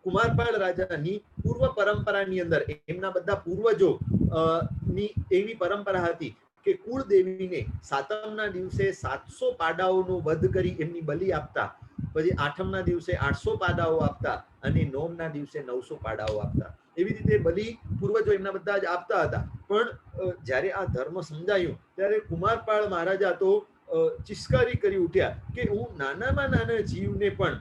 કુમારપાળ રાજાની પૂર્વ પરંપરાની અંદર એમના બધા પૂર્વજો ની એવી પરંપરા હતી કે કુળદેવીને સાતમના દિવસે 700 પાડાઓનો વધ કરી એમની બલિ આપતા, પછી આઠમના દિવસે 800 પાડાઓ આપતા અને નોમના દિવસે 900 પાડાઓ આપતા. એવી રીતે બલિ પૂર્વજો એમના બધા જ આપતા હતા. પણ જ્યારે આ ધર્મ સમજાયું ત્યારે કુમારપાળ મહારાજા તો ચિસ્કારી કરી ઉઠ્યા કે હું નાનામાં નાના જીવને પણ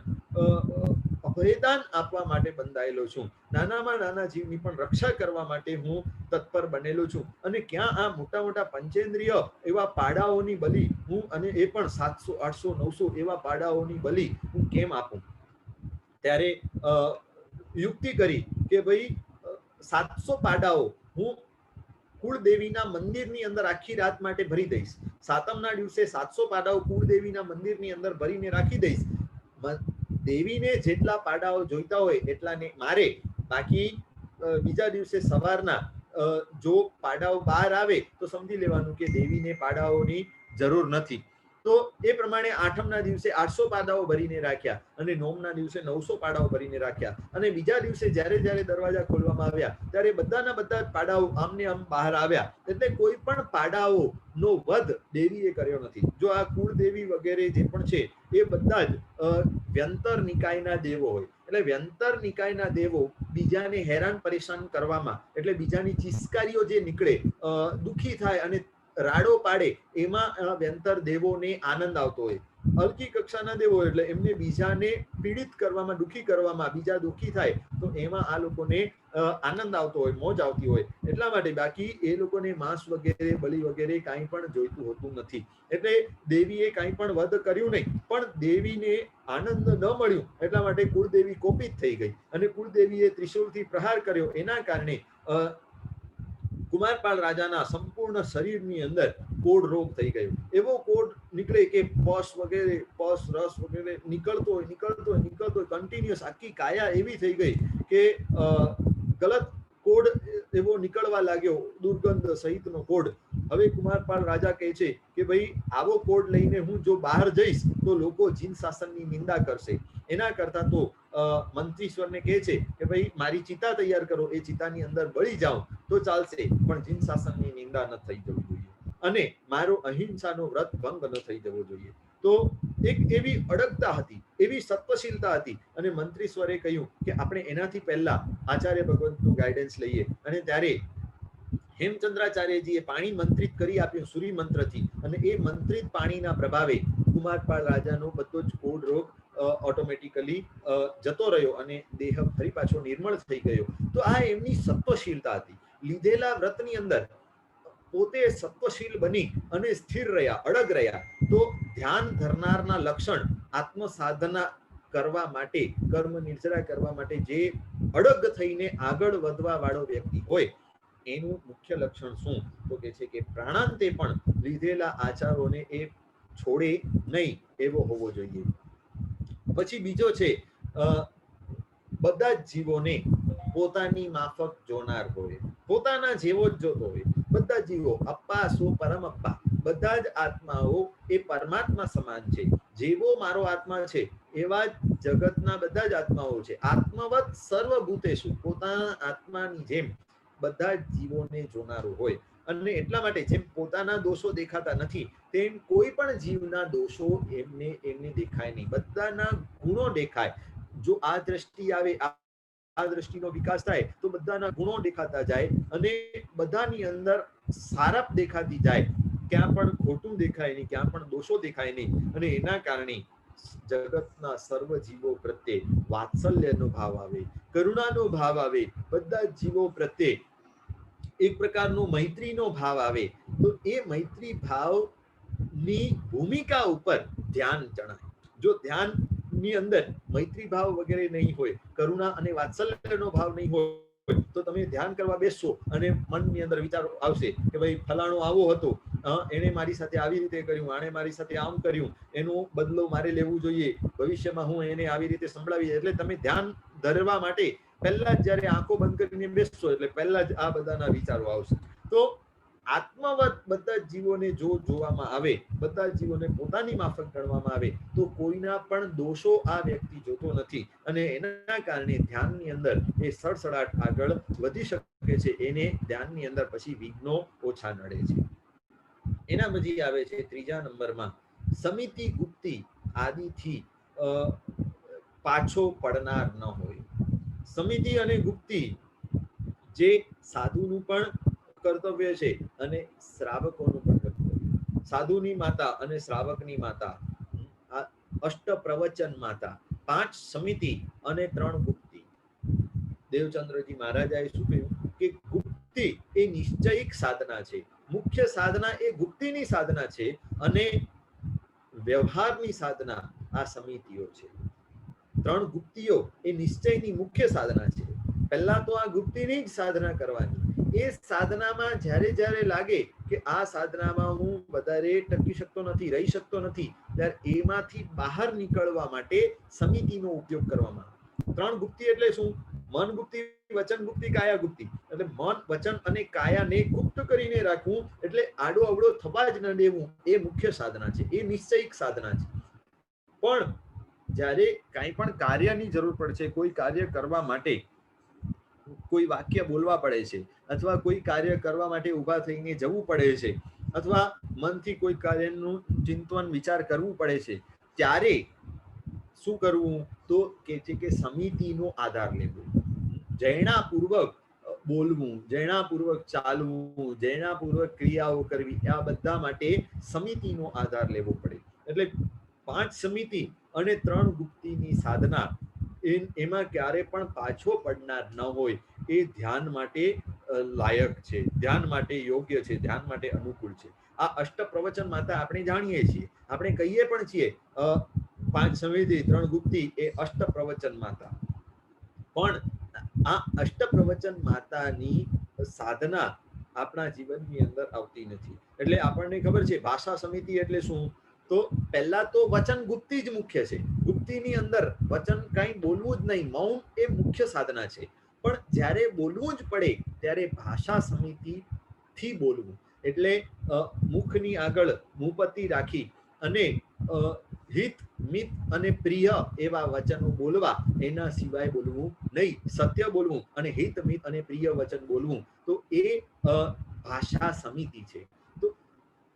અભયદાન આપવા માટે બંધાયેલો છું, નાનામાં નાના જીવની પણ રક્ષા કરવા માટે હું તત્પર બનેલો છું, અને ક્યાં આ મોટા મોટા પંચેન્દ્રિય એવા પાડાઓની બલિ હું, અને એ પણ 700 800 900 એવા પાડાઓની બલિ હું કેમ આપું? ત્યારે યુક્તિ કરી કે ભાઈ 700 પાડાઓ હું કુળદેવીના મંદિરની અંદર આખી રાત માટે ભરી દઈશ. સાતમના દિવસે 700 પાડાઓ કુળદેવીના મંદિરની અંદર ભરીને રાખી દઈશ. દેવીને જેટલા પાડાઓ જોઈતા હોય એટલાને મારે, બાકી બીજા દિવસે સવારના જો પાડાઓ બહાર આવે તો સમજી લેવાનું કે દેવીને પાડાઓની જરૂર નથી. તો એ પ્રમાણે આઠમના દિવસે 800 પાડાઓ ભરીને રાખ્યા, અને નોમના દિવસે 900 પાડાઓ ભરીને રાખ્યા, અને બીજા દિવસે જ્યારે જ્યારે દરવાજા ખોલવામાં આવ્યા ત્યારે બધાના બધા પાડાઓ આમને આમ બહાર આવ્યા. એટલે કોઈ પણ પાડાઓનો વધ દેવીએ કર્યો નથી. જો આ કુળદેવી વગેરે જે પણ છે એ બધા જ વ્યંતર નિકાયના દેવો હોય. એટલે વ્યંતર નિકાયના દેવો બીજાને હેરાન પરેશાન કરવામાં, એટલે બીજાની ચિસ્કારીઓ જે નીકળે, દુઃખી થાય અને રાડો પાડે, એમાં વ્યંતર દેવોને આનંદ આવતો હોય. હલકી કક્ષાના દેવો એટલે એમને બીજાને પીડિત કરવામાં, દુઃખી કરવામાં, બીજા દુઃખી થાય તો એમાં આ લોકોને આનંદ આવતો હોય, મોજ આવતી હોય. એટલા માટે બાકી એ લોકોને માંસ વગેરે, બલિ વગેરે કાંઈ પણ જોઈતું હોતું નથી. એટલે દેવીએ કાંઈ પણ વધ કર્યું નહીં, પણ દેવીને આનંદ ન મળ્યું એટલા માટે કુળદેવી કોપિત થઈ ગઈ, અને કુળદેવીએ ત્રિશૂળથી પ્રહાર કર્યો. એના કારણે કુમારપાળ રાજાના સંપૂર્ણ શરીરની અંદર કોઢ રોગ થઈ ગયો. એવો કોઢ નીકળે કે પસ વગેરે, પસ રસ વગેરે નીકળતો હોય કન્ટિન્યુઅસ. આખી કાયા એવી થઈ ગઈ કે ગલત કોઢ એવો નીકળવા લાગ્યો, દુર્ગંધ સહિતનો કોઢ. હવે કુમારપાળ રાજા કહે છે કે ભાઈ આવો કોઢ લઈને હું જો બહાર જઈશ તો લોકો જીન શાસનની નિંદા કરશે. એના કરતા તો મંત્રીશ્વરને કહે છે કે ભાઈ મારી ચિતા તૈયાર કરો, એ ચિતાની અંદર બળી જાઉં તો ચાલશે, પણ જીન શાસનની નિંદા ન થઈ જવું જોઈએ, અને મારો અહિંસાનો વ્રત ભંગ ન થઈ જવો જોઈએ. તો એક એવી અડગતા હતી, એવી સત્વશીલતા હતી, અને મંત્રીશ્વરે કહ્યું કે આપણે એનાથી પહેલા આચાર્ય ભગવંતનું ગાઈડન્સ લઈએ. અને ત્યારે હેમચંદ્રાચાર્યજીએ પાણી મંત્રિત કરી આપ્યું સૂરી મંત્રથી, અને એ મંત્રિત પાણીના પ્રભાવે કુમારપાળ રાજાનો બધો જ કોઢ રોગ ઓટોમેટિકલી જતો રહ્યો, અને દેહ ફરી પાછો નિર્મળ થઈ ગયો. તો આ એમની સત્વશીલતા હતી. લીધેલા વ્રતની અંદર પોતે સત્વશીલ બની અને સ્થિર રહ્યા, અડગ રહ્યા. તો ધ્યાન ધરનારના લક્ષણ આત્મ સાધના કરવા માટે, કર્મ નિર્જરા કરવા માટે જે અડગ થઈને આગળ વધવા વાળો વ્યક્તિ હોય, એનું મુખ્ય લક્ષણ શું? તો કે છે કે પ્રાણાંતે પણ લીધેલા આચારોને એ છોડે નહીં, એવો હોવો જોઈએ. પછી બીજો છે બધા જ જીવોને પોતાની માફક જોનાર હોય, પોતાના જેવો જ જોતો હોય. બધા જીવો અપ્પા સો પરમ અપ્પા, બધા જ આત્માઓ એ પરમાત્મા સમાન છે. જેવો મારો આત્મા છે એવા જ જગતના બધા જ આત્માઓ છે. આત્મવત સર્વભૂતેષુ, પોતાના આત્માની જેમ બધા જ જીવોને જોનારું હોય. અને એટલા માટે જેમ પોતાના દોષો દેખાતા નથી, તેમ કોઈ પણ જીવના દોષો એમને દેખાય નહીં, બધાના ગુણો દેખાય. જો આ દ્રષ્ટિ આવે, આ દ્રષ્ટિનો વિકાસ થાય તો બધાના ગુણો દેખાતા જાય, અને બધાની અંદર સારપ દેખાતી જાય. ક્યાં પણ ખોટું દેખાય નહીં, ક્યાં પણ દોષો દેખાય નહીં. અને એના કારણે જગતના સર્વ જીવો પ્રત્યે વાત્સલ્યનો ભાવ આવે, કરુણાનો ભાવ આવે, બધા જીવો પ્રત્યે એક પ્રકારનો મૈત્રીનો ભાવ આવે. તો એ મૈત્રી ભાવની ભૂમિકા ઉપર ધ્યાન જણાય. જો ધ્યાનની અંદર મૈત્રી ભાવ વગેરે નહીં હોય, કરુણા અને વાત્સલ્યનો ભાવ નહીં હોય, તો તમે ધ્યાન કરવા બેસશો અને મનની અંદર વિચારો આવશે કે ભાઈ ફલાણો આવો હતો, એણે મારી સાથે આવી રીતે કર્યું, આણે મારી સાથે આમ કર્યું, એનો બદલો મારે લેવું જોઈએ, ભવિષ્યમાં હું એને આવી રીતે સંભળાવી. એટલે તમે ધ્યાન ધરવા માટે પહેલા જ જયારે આંખો બંધ કરીને બેસશો એટલે પહેલા જ આ બધાના વિચારો આવશે. તો આત્મવત બધા જીવોને જો જોવામાં આવે, બધા જીવોને પોતાની માફક ગણવામાં આવે, તો કોઈના પણ દોષો આ વ્યક્તિ જોતો નથી, અને એના કારણે ધ્યાનની અંદર એ સડસડાટ આગળ વધી શકે છે. એને ધ્યાનની અંદર પછી વિઘ્નો ઓછા નડે છે. એના પછી આવે છે ત્રીજા નંબરમાં સમિતિ ગુપ્તિ આદિથી પાછો પડનાર ન હોય. સમિતિ અને ગુપ્તિ જે સાધુનું પણ કર્તવ્ય છે અને શ્રાવકોનું પણ કર્તવ્ય. સાધુની માતા અને શ્રાવકની માતા, આ અષ્ટ પ્રવચન માતા, 5 સમિતિ અને 3 ગુપ્તિ. દેવચંદ્રજી મહારાજાએ શું કહ્યું કે ગુપ્તિ એ નિશ્ચયિક સાધના છે, મુખ્ય સાધના એ ગુપ્તિની સાધના છે, અને વ્યવહારની સાધના આ સમિતિઓ છે. 3 ગુપ્તિઓ એ નિશ્ચયની મુખ્ય સાધના છે. પહેલા તો આ ગુપ્તિની જ સાધના કરવાની. એ સાધનામાં જ્યારે જ્યારે લાગે કે આ સાધનામાં હું વધારે ટકી શકતો નથી, રહી શકતો નથી, ત્યારે એમાંથી બહાર નીકળવા માટે સમિતિનો ઉપયોગ કરવામાં આવે. 3 ગુપ્તિ એટલે શું? મન ગુપ્તિ, વચન ગુપ્તિ, કાયા ગુપ્તિ. એટલે મન, વચન અને કાયાને ગુપ્ત કરીને રાખવું, એટલે આડો અવડો થવા જ ન દેવું, એ મુખ્ય સાધના છે, એ નિશ્ચયિક સાધના છે. પણ જ્યારે કાંઈ પણ કાર્યની જરૂર પડશે, કોઈ કાર્ય કરવા માટે કોઈ વાક્ય બોલવા પડે છે, અથવા કોઈ કાર્ય કરવા માટે ઊભા થઈને જવું પડે છે, અથવા મનથી કોઈ કાર્યનું ચિંતન વિચાર કરવું પડે છે, ત્યારે શું કરવું? તો કે છે કે સમિતિનો આધાર લેવો, જૈણાપૂર્વક બોલવું, જૈણાપૂર્વક ચાલવું, જૈણાપૂર્વક ક્રિયાઓ કરવી, આ બધા માટે સમિતિનો આધાર લેવો પડે. એટલે 5 સમિતિ અને 3 ગુપ્તિની સાધના એમાં ક્યારે પણ પાછો પડનાર ન હોય, એ ધ્યાન માટે લાયક છે, ધ્યાન માટે યોગ્ય છે, ધ્યાન માટે અનુકૂળ છે. આ અષ્ટ પ્રવચન માતા આપણે જાણીએ છીએ, આપણે કહીએ પણ છીએ 5 સમિતિ 3 ગુપ્તિ એ અષ્ટ પ્રવચન માતા. પણ આ અષ્ટ પ્રવચન માતાની સાધના આપણા જીવનની અંદર આવતી નથી. એટલે આપણને ખબર છે ભાષા સમિતિ એટલે શું? તો પહેલા તો વચન ગુપ્તિ જ મુખ્ય છે. ગુપ્તિની અંદર વચન કંઈ બોલવું જ નહીં, મૌન એ મુખ્ય સાધના છે. પણ જ્યારે બોલવું જ પડે ત્યારે ભાષા સમિતિ થી બોલવું, એટલે મુખની આગળ મુપતિ રાખી અને હિત, મિત અને પ્રિય એવા વચનો બોલવા, એના સિવાય બોલવું નહીં. સત્ય બોલવું અને હિત, મિત અને પ્રિય વચન બોલવું, તો એ ભાષા સમિતિ છે. તો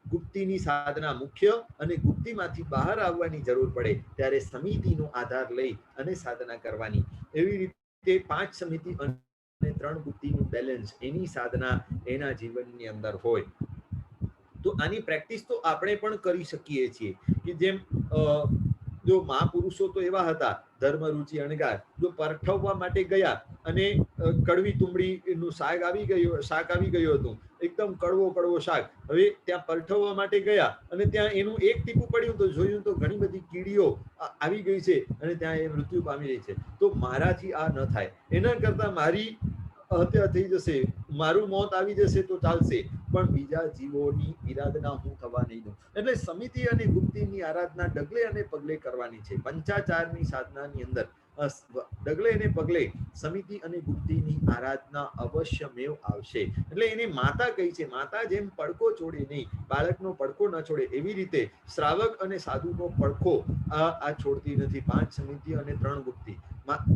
ગુપ્તિની સાધના મુખ્ય, અને ગુપ્તિમાંથી બહાર આવવાની જરૂર પડે ત્યારે સમિતિનો આધાર લઈ અને સાધના કરવાની. એવી રીતે 5 સમિતિ અને 3 ગુપ્તિનું બેલેન્સ, એની સાધના એના જીવનની અંદર હોય, તો આની પ્રેક્ટિસ તો આપણે પણ કરી શકીએ છીએ. કે જેમ જો મહાપુરુષો તો એવા હતા, ધર્મ, રુચિ, અણગાર, જો પરઠવવા માટે ગયા અને કડવી તુંબડીનું શાક આવી ગયું હતું, એકદમ કડવો શાક, હવે ત્યાં પરઠવવા માટે ગયા અને ત્યાં એનું એક ટીપું પડ્યું તો જોયું તો ઘણી બધી કીડીઓ આવી ગઈ છે અને ત્યાં એ મૃત્યુ પામી રહી છે. તો મારાથી આ ન થાય, એના કરતા મારી હત્યા થઈ જશે, મારું મોત આવી જશે તો ચાલશે, પણ બીજા જીવોની ઈરાદના હું થવા નહીં દઉં. એટલે સમિતિ અને ગુપ્તિની આરાધના ડગલે અને પગલે કરવાની છે. પંચાચારની સાધનાની અંદર ડગલે અને પગલે સમિતિ અને ગુપ્તિની આરાધના અવશ્યમેવ આવશે. એટલે એને માતા કહી છે. માતા જેમ પડકો છોડે નહીં, બાળકનો પડકો ન છોડે, એવી રીતે શ્રાવક અને સાધુનો પડકો આ છોડતી નથી. 5 સમિતિ અને 3 ગુપ્તિ,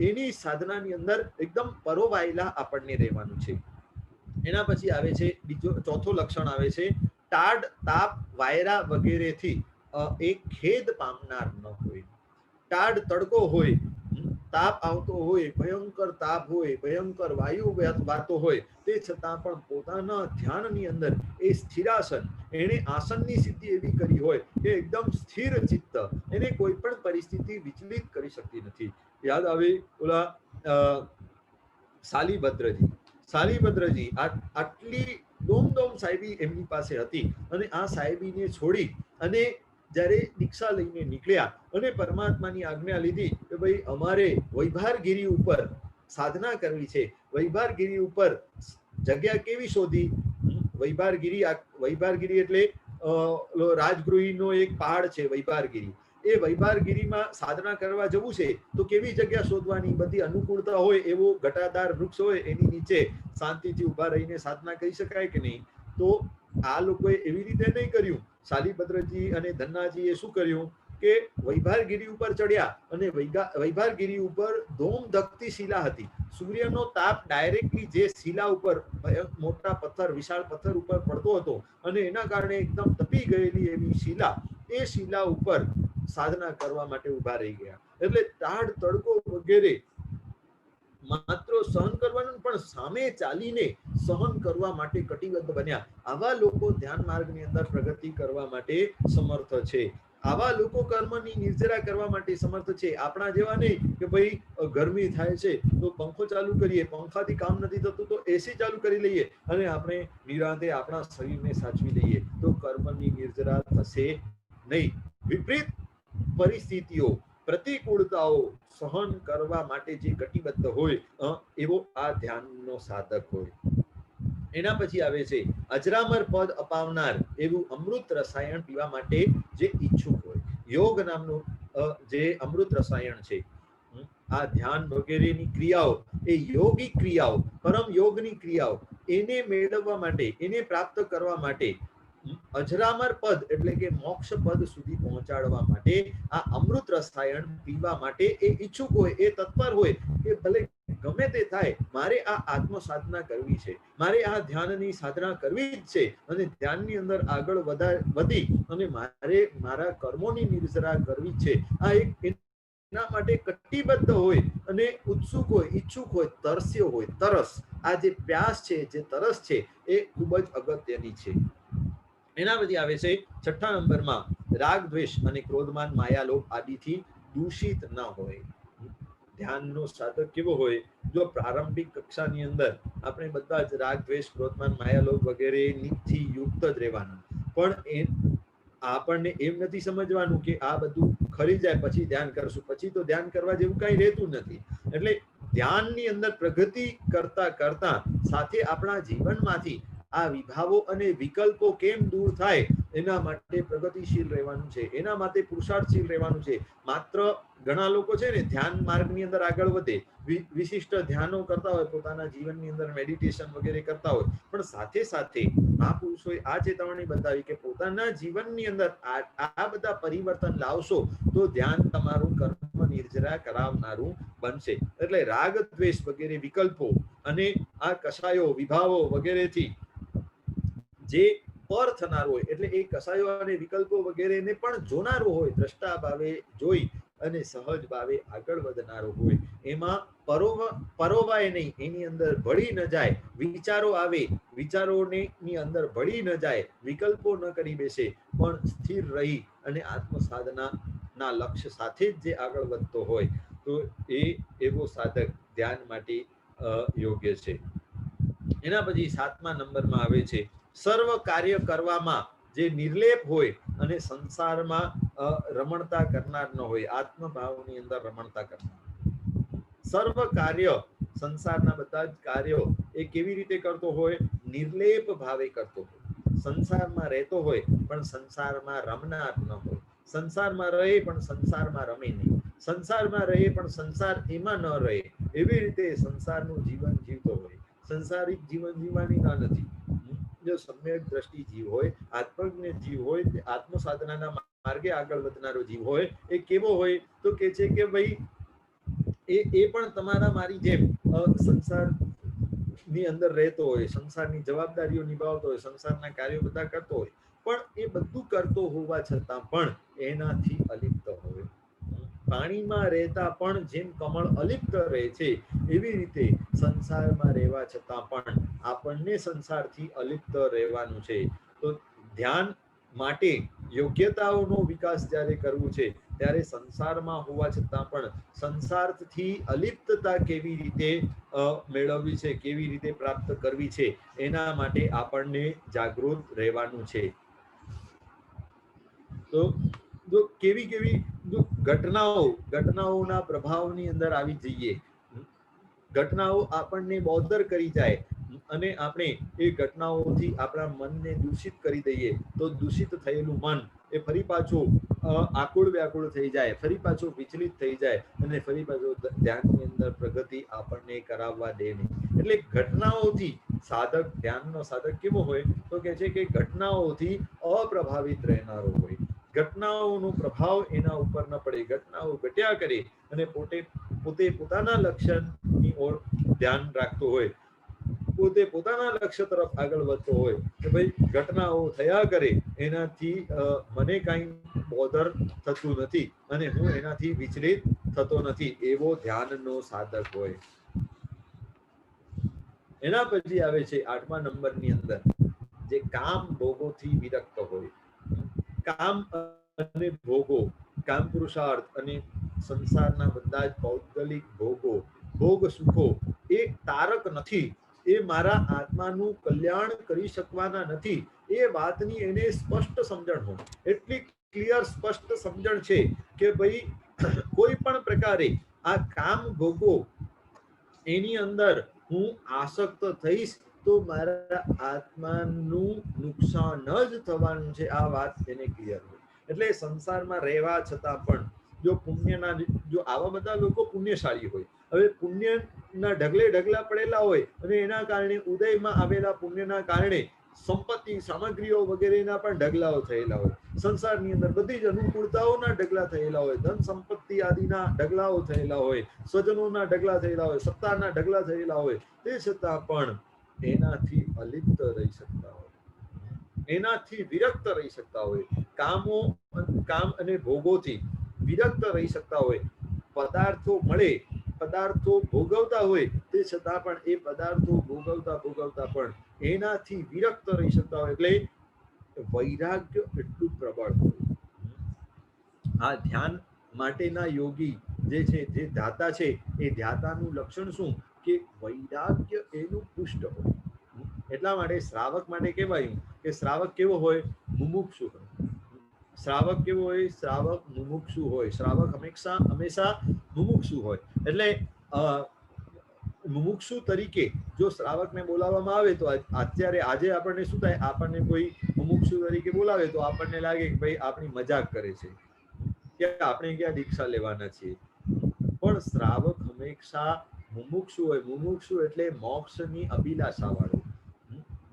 એની સાધનાની અંદર એકદમ પરોવાયેલા આપણને રહેવાનું છે. એના પછી આવે છે ચોથો લક્ષણ આવે છે, ટાઢ, તાપ, વાયરા વગેરેથી એક ખેદ પામનાર ન હોય. ટાઢ તડકો હોય, તાપ આવતો હોય, ભયંકર તાપ હોય, ભયંકર વાયુ વાતો હોય, તે છતાં પણ પોતાના ધ્યાનની અંદર એ સ્થિરાસન, એને આસનની સિદ્ધિ એવી કરી હોય કે એકદમ સ્થિર ચિત્ત, એને કોઈ પણ પરિસ્થિતિ વિચલિત કરી શકતી નથી. યાદ આવે ઓલા સાલીભદ્રજી આટલી દોમ સાહેબી એમની પાસે હતી, અને આ સાહેબીને છોડી અને જ્યારે દીક્ષા લઈને નીકળ્યા અને પરમાત્માની આજ્ઞા લીધી કે ભાઈ અમારે વૈભારગીરી ઉપર સાધના કરવી છે. વૈભારગીરી ઉપર જગ્યા કેવી શોધી? વૈભારગીરી એટલે રાજગૃહીનો એક પહાડ છે વૈભારગીરી. એ વૈભારગીરીમાં સાધના કરવા જવું છે તો કેવી જગ્યા શોધવાની? બધી અનુકૂળતા હોય એવો ઘટાદાર વૃક્ષ હોય, એની નીચે શાંતિથી ઉભા રહીને સાધના કરી શકાય કે નહીં? તો આ લોકોએ એવી રીતે નહીં કર્યું. શાલીભદ્રજી અને ધન્નાજીએ શું કર્યું કે વૈભારગીરી ઉપર ચડ્યા, અને વૈભારગીરી ઉપર ધોમ ધકતી શિલા હતી. સૂર્યનો તાપ ડાયરેક્ટલી જે શિલા ઉપર, મોટા પથ્થર, વિશાળ પથ્થર ઉપર પડતો હતો, અને એના કારણે એકદમ તપી ગયેલી એવી શિલા, એ શિલા ઉપર સાધના કરવા માટે ઉભા રહી ગયા. એટલે ટાઢ, તડકો વગેરે માત્ર સહન કરવાનું પણ સામે ચાલીને સહન કરવા માટે કટિબદ્ધ બન્યા. આવા લોકો ધ્યાન માર્ગની અંદર પ્રગતિ કરવા માટે સમર્થ છે. આવા લોકો કર્મની નિર્જરા કરવા માટે સમર્થ છે. આપણા જેવા નહીં કે ભાઈ ગરમી થાય છે તો પંખો ચાલુ કરીએ, પંખાથી કામ નથી થતું તો એસી ચાલુ કરી લઈએ અને આપણે નિરાંતે આપણા શરીરને સાચવી લઈએ, તો કર્મની નિર્જરા થશે નહીં. વિપરીત પરિસ્થિતિઓ, પ્રતિકૂળતાઓ સહન કરવા માટે જે કટિબદ્ધ હોય એવો આ ધ્યાનનો સાધક હોય. એના પછી આવે છે અજરામર પદ અપાવનાર એવું અમૃત રસાયણ પીવા માટે જે ઈચ્છુક હોય. યોગ નામનું જે અમૃત રસાયણ છે, આ ધ્યાન વગેરેની ક્રિયાઓ, એ યોગિક ક્રિયાઓ, પરમ યોગની ક્રિયાઓ, એને મેળવવા માટે, એને પ્રાપ્ત કરવા માટે, અજરામર પદ એટલે કે મોક્ષ પદ સુધી પહોંચાડવા માટે આ અમૃત રસાયણ પીવા માટે એ ઈચ્છુક હોય, એ તત્પર હોય કે ભલે ગમે તે થાય, મારે આ આત્મ સાધના કરવી છે, મારે આ ધ્યાનની સાધના કરવી જ છે અને ધ્યાનની અંદર આગળ વધી અને મારે મારા કર્મોની નિર્જરા કરવી છે. આ એક એના માટે કટિબદ્ધ હોય અને ઉત્સુક હોય, ઈચ્છુક હોય, તરસ્યો હોય. તરસ, આ જે પ્યાસ છે, જે તરસ છે, એ ખૂબ જ અગત્યની છે. એના પછી આવે છે 6થા નંબરમાં રાગ, દ્વેષ અને ક્રોધમાન માયાલોભ આદિથી દૂષિત ન હોય. ધ્યાનનો સાધક કેવો હોય? જો પ્રારંભિક કક્ષાની અંદર આપણે બધા જ રાગ, દ્વેષ, ક્રોધમાન માયાલોભ વગેરે થી યુક્ત જ રહેવાનું, પણ આપણને એમ નથી સમજવાનું કે આ બધું ખરી જાય પછી ધ્યાન કરશું, પછી તો ધ્યાન કરવા જેવું કઈ રહેતું નથી. એટલે ધ્યાનની અંદર પ્રગતિ કરતા કરતા સાથે આપણા જીવનમાંથી આ વિભાવો અને વિકલ્પો કેમ દૂર થાય એના માટે પ્રગતિશીલ રહેવાનું છે, એના માટે પુરુષાર્થશીલ રહેવાનું છે. માત્ર ઘણા લોકો છે ને ધ્યાન માર્ગની અંદર આગળ વધે, વિશિષ્ટ ધ્યાનો કરતા હોય, પોતાના જીવનની અંદર મેડિટેશન વગેરે કરતા હોય, પણ સાથે સાથે મહાપુરુષોએ આ ચેતવણી બતાવી કે પોતાના જીવનની અંદર આ બધા પરિવર્તન લાવશો તો ધ્યાન તમારું કર્મ નિર્જરા કરાવનારું બનશે. એટલે રાગ, દ્વેષ વગેરે વિકલ્પો અને આ કષાયો, વિભાવો વગેરેથી જે પર થનાર હોય, એટલે એ કસાયો અને વિકલ્પો વગેરેને પણ જોનારો હોય, દ્રષ્ટા ભાવે જોઈ અને સહજ ભાવે આગળ વધનારો હોય. એમાં પરોવાય નહીં, એની અંદર ભળી ન જાય. વિચારો આવે, વિચારોની અંદર ભળી ન જાય, વિકલ્પો ન કરી બેસે, પણ સ્થિર રહી અને આત્મ સાધના લક્ષ્ય સાથે જ જે આગળ વધતો હોય, તો એ એવો સાધક ધ્યાન માટે યોગ્ય છે. એના પછી 7મા નંબરમાં આવે છે સર્વ કાર્ય કરવામાં જે નિર્લેપ હોય અને સંસારમાં રમણતા કરનાર ન હોય, આત્મભાવની અંદર રમણતા કરનાર. સર્વ કાર્ય, સંસારના બધા જ કાર્યો એ કેવી રીતે કરતો હોય? નિર્લેપ ભાવે કરતો હોય. સંસારમાં રહેતો હોય પણ સંસારમાં રમનાર ન હોય, સંસારમાં રહે પણ સંસારમાં રમે નહીં, સંસારમાં રહે પણ સંસાર એમાં ન રહે, એવી રીતે સંસારનું જીવન જીવતો હોય. સંસારિક જીવન જીવવાની ના નથી. જો સમ્યક દ્રષ્ટિ જીવ હોય, આત્મજ્ઞ જીવ હોય, આત્મ સાધનાના માર્ગે આગળ વધનારો જીવ હોય, એ કેવો હોય? તો કે છે કે ભાઈ એ પણ તમારા મારી જેમ સંસાર ની અંદર રહેતો હોય, સંસારની જવાબદારીઓ નિભાવતો હોય, સંસારના કાર્યો બધા કરતો હોય, પણ એ બધું કરતો હોવા છતાં પણ એનાથી અલિપ્ત હોય. પાણીમાં રહેતા પણ જેમ કમળ અલિપ્ત રહે છે, એવી રીતે સંસારમાં રહેવા છતાં પણ આપણને સંસારથી અલિપ્ત રહેવાનું છે. તો ધ્યાન માટે યોગ્યતાઓનો વિકાસ જ્યારે કરવું છે, ત્યારે સંસારમાં હોવા છતાં પણ સંસારથી અલિપ્તતા કેવી રીતે મેળવવી છે, કેવી રીતે પ્રાપ્ત કરવી છે, એના માટે આપણને જાગૃત રહેવાનું છે. તો જો કેવી કેવી ઘટનાઓના પ્રભાવની અંદર આવી જઈએ, ઘટનાઓ આપણને બોધર કરી જાય અને આપણે એ ઘટનાઓથી આપણા મનને દૂષિત કરી દઈએ, તો દૂષિત થયેલું મન એ ફરી પાછું આકુળ વ્યાકુળ થઈ જાય, ફરી પાછું વિચલિત થઈ જાય અને ફરી પાછું ધ્યાનની અંદર પ્રગતિ આપણને કરાવવા દે નહીં. એટલે ઘટનાઓથી સાધક, ધ્યાનનો સાધક કેવો હોય? તો કે છે કે ઘટનાઓથી અપ્રભાવિત રહેનારો હોય. ઘટનાઓનો પ્રભાવ એના ઉપર ન પડે, ઘટનાઓ ઘટ્યા કરે અને પોતે પોતાના લક્ષ્યની ઓર ધ્યાન રાખતો હોય, પોતે પોતાના લક્ષ્ય તરફ આગળ વધતો હોય કે ભાઈ ઘટનાઓ થયા કરે, એનાથી મને કાંઈ બોધર થતું નથી અને હું એનાથી વિચલિત થતો નથી, એવો ધ્યાનનો સાધક હોય. એના પછી આવે છે 8મા નંબરની અંદર જે કામ ભોગોથી વિરક્ત હોય. કામ અને ભોગો, કામ પુરુષાર્થ અને સંસારના બધા જ ભૌગોલિક ભોગો, ભોગ સુખો એ તારક નથી, એ મારા આત્માનું કલ્યાણ કરી શકવાના નથી. એ વાતની એને સ્પષ્ટ સમજણ હોય, એટલી ક્લિયર સ્પષ્ટ સમજણ છે કે ભાઈ કોઈ પણ પ્રકારે આ કામ ભોગો એની અંદર હું આસક્ત થઈશ તો મારા આત્માનું નુકસાન જ થવાનું છે. આ વાત એને ક્લિયર હોય. એટલે સંસારમાં રહેવા છતાં પણ જો પુણ્યના, જો આવા બધા લોકો પુણ્યશાળી હોય, હવે પુણ્યના ઢગલે ઢગલા પડેલા હોય અને એના કારણે ઉદયમાં આવેલા પુણ્યના કારણે સંપત્તિ સામગ્રીઓ વગેરેના પણ ઢગલાઓ થયેલા હોય, સંસારની અંદર બધી જ અનુકૂળતાઓના ઢગલા થયેલા હોય, ધન સંપત્તિ આદિના ઢગલાઓ થયેલા હોય, સ્વજનોના ઢગલા થયેલા હોય, સત્તાના ઢગલા થયેલા હોય, તે છતાં પણ એનાથી અલિપ્ત રહી શકતા હોય, એનાથી વિરક્ત રહી શકતા હોય, કામ અને ભોગોથી વિરક્ત રહી શકતા હોય, પદાર્થો મળે, પદાર્થો ભોગવતા હોય, તે છતાં પણ એ પદાર્થો ભોગવતા પણ એનાથી વિરક્ત રહી શકતા હોય. એટલે વૈરાગ્ય એટલું પ્રબળ હોય. આ ધ્યાન માટેના યોગી જે છે, જે ધ્યાતા છે, એ ધ્યાતાનું લક્ષણ શું કે વૈરાગ્ય એનું પુષ્ટ હોય. એટલા માટે શ્રાવક માટે કહેવાયું કે શ્રાવક કેવો હોય? મુમુક્ષુ હોય. શ્રાવક કેવો હોય? શ્રાવક મુમુક્ષુ હોય. શ્રાવક હંમેશા મુમુક્ષુ હોય. એટલે મુમુક્ષુ તરીકે જો શ્રાવકને બોલાવવામાં આવે તો અત્યારે આજે આપણને શું થાય? આપણને કોઈ મુમુક્ષુ તરીકે બોલાવે તો આપણને લાગે કે ભાઈ આપણી મજાક કરે છે, કે આપણે ક્યાં દીક્ષા લેવાના છીએ. પણ શ્રાવક હંમેશા મુમુક્ષુ હોય. મુમુક્ષુ એટલે મોક્ષની અભિલાષા વાળો.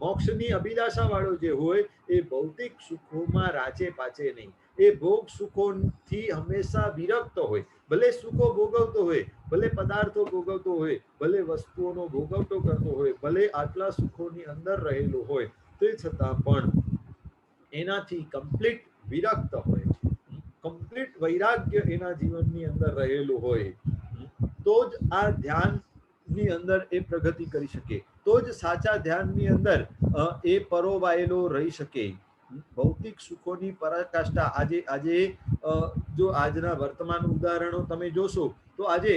મોક્ષની અભિલાષા વાળો જે હોય એ ભૌતિક સુખોમાં રાચે પાચે નહીં, એ ભોગ સુખોથી હંમેશા વિરક્ત હોય. ભલે સુખો ભોગવતો હોય, ભલે પદાર્થો ભોગવતો હોય, ભલે વસ્તુઓનો ભોગવટો કરતો હોય, ભલે આટલા સુખોની અંદર રહેલો હોય, તે છતાં પણ એનાથી કમ્પ્લીટ વિરક્ત હોય, કમ્પ્લીટ વૈરાગ્ય એના જીવનની અંદર રહેલું હોય, તો જ આ ધ્યાનની અંદર એ પ્રગતિ કરી શકે, તો જ સાચા ધ્યાનની અંદર એ પરોવાયેલો રહી શકે. ભૌતિક સુખોની પરાકાષ્ઠા આજે જો આજના વર્તમાન ઉદાહરણો તમે જોશો તો આજે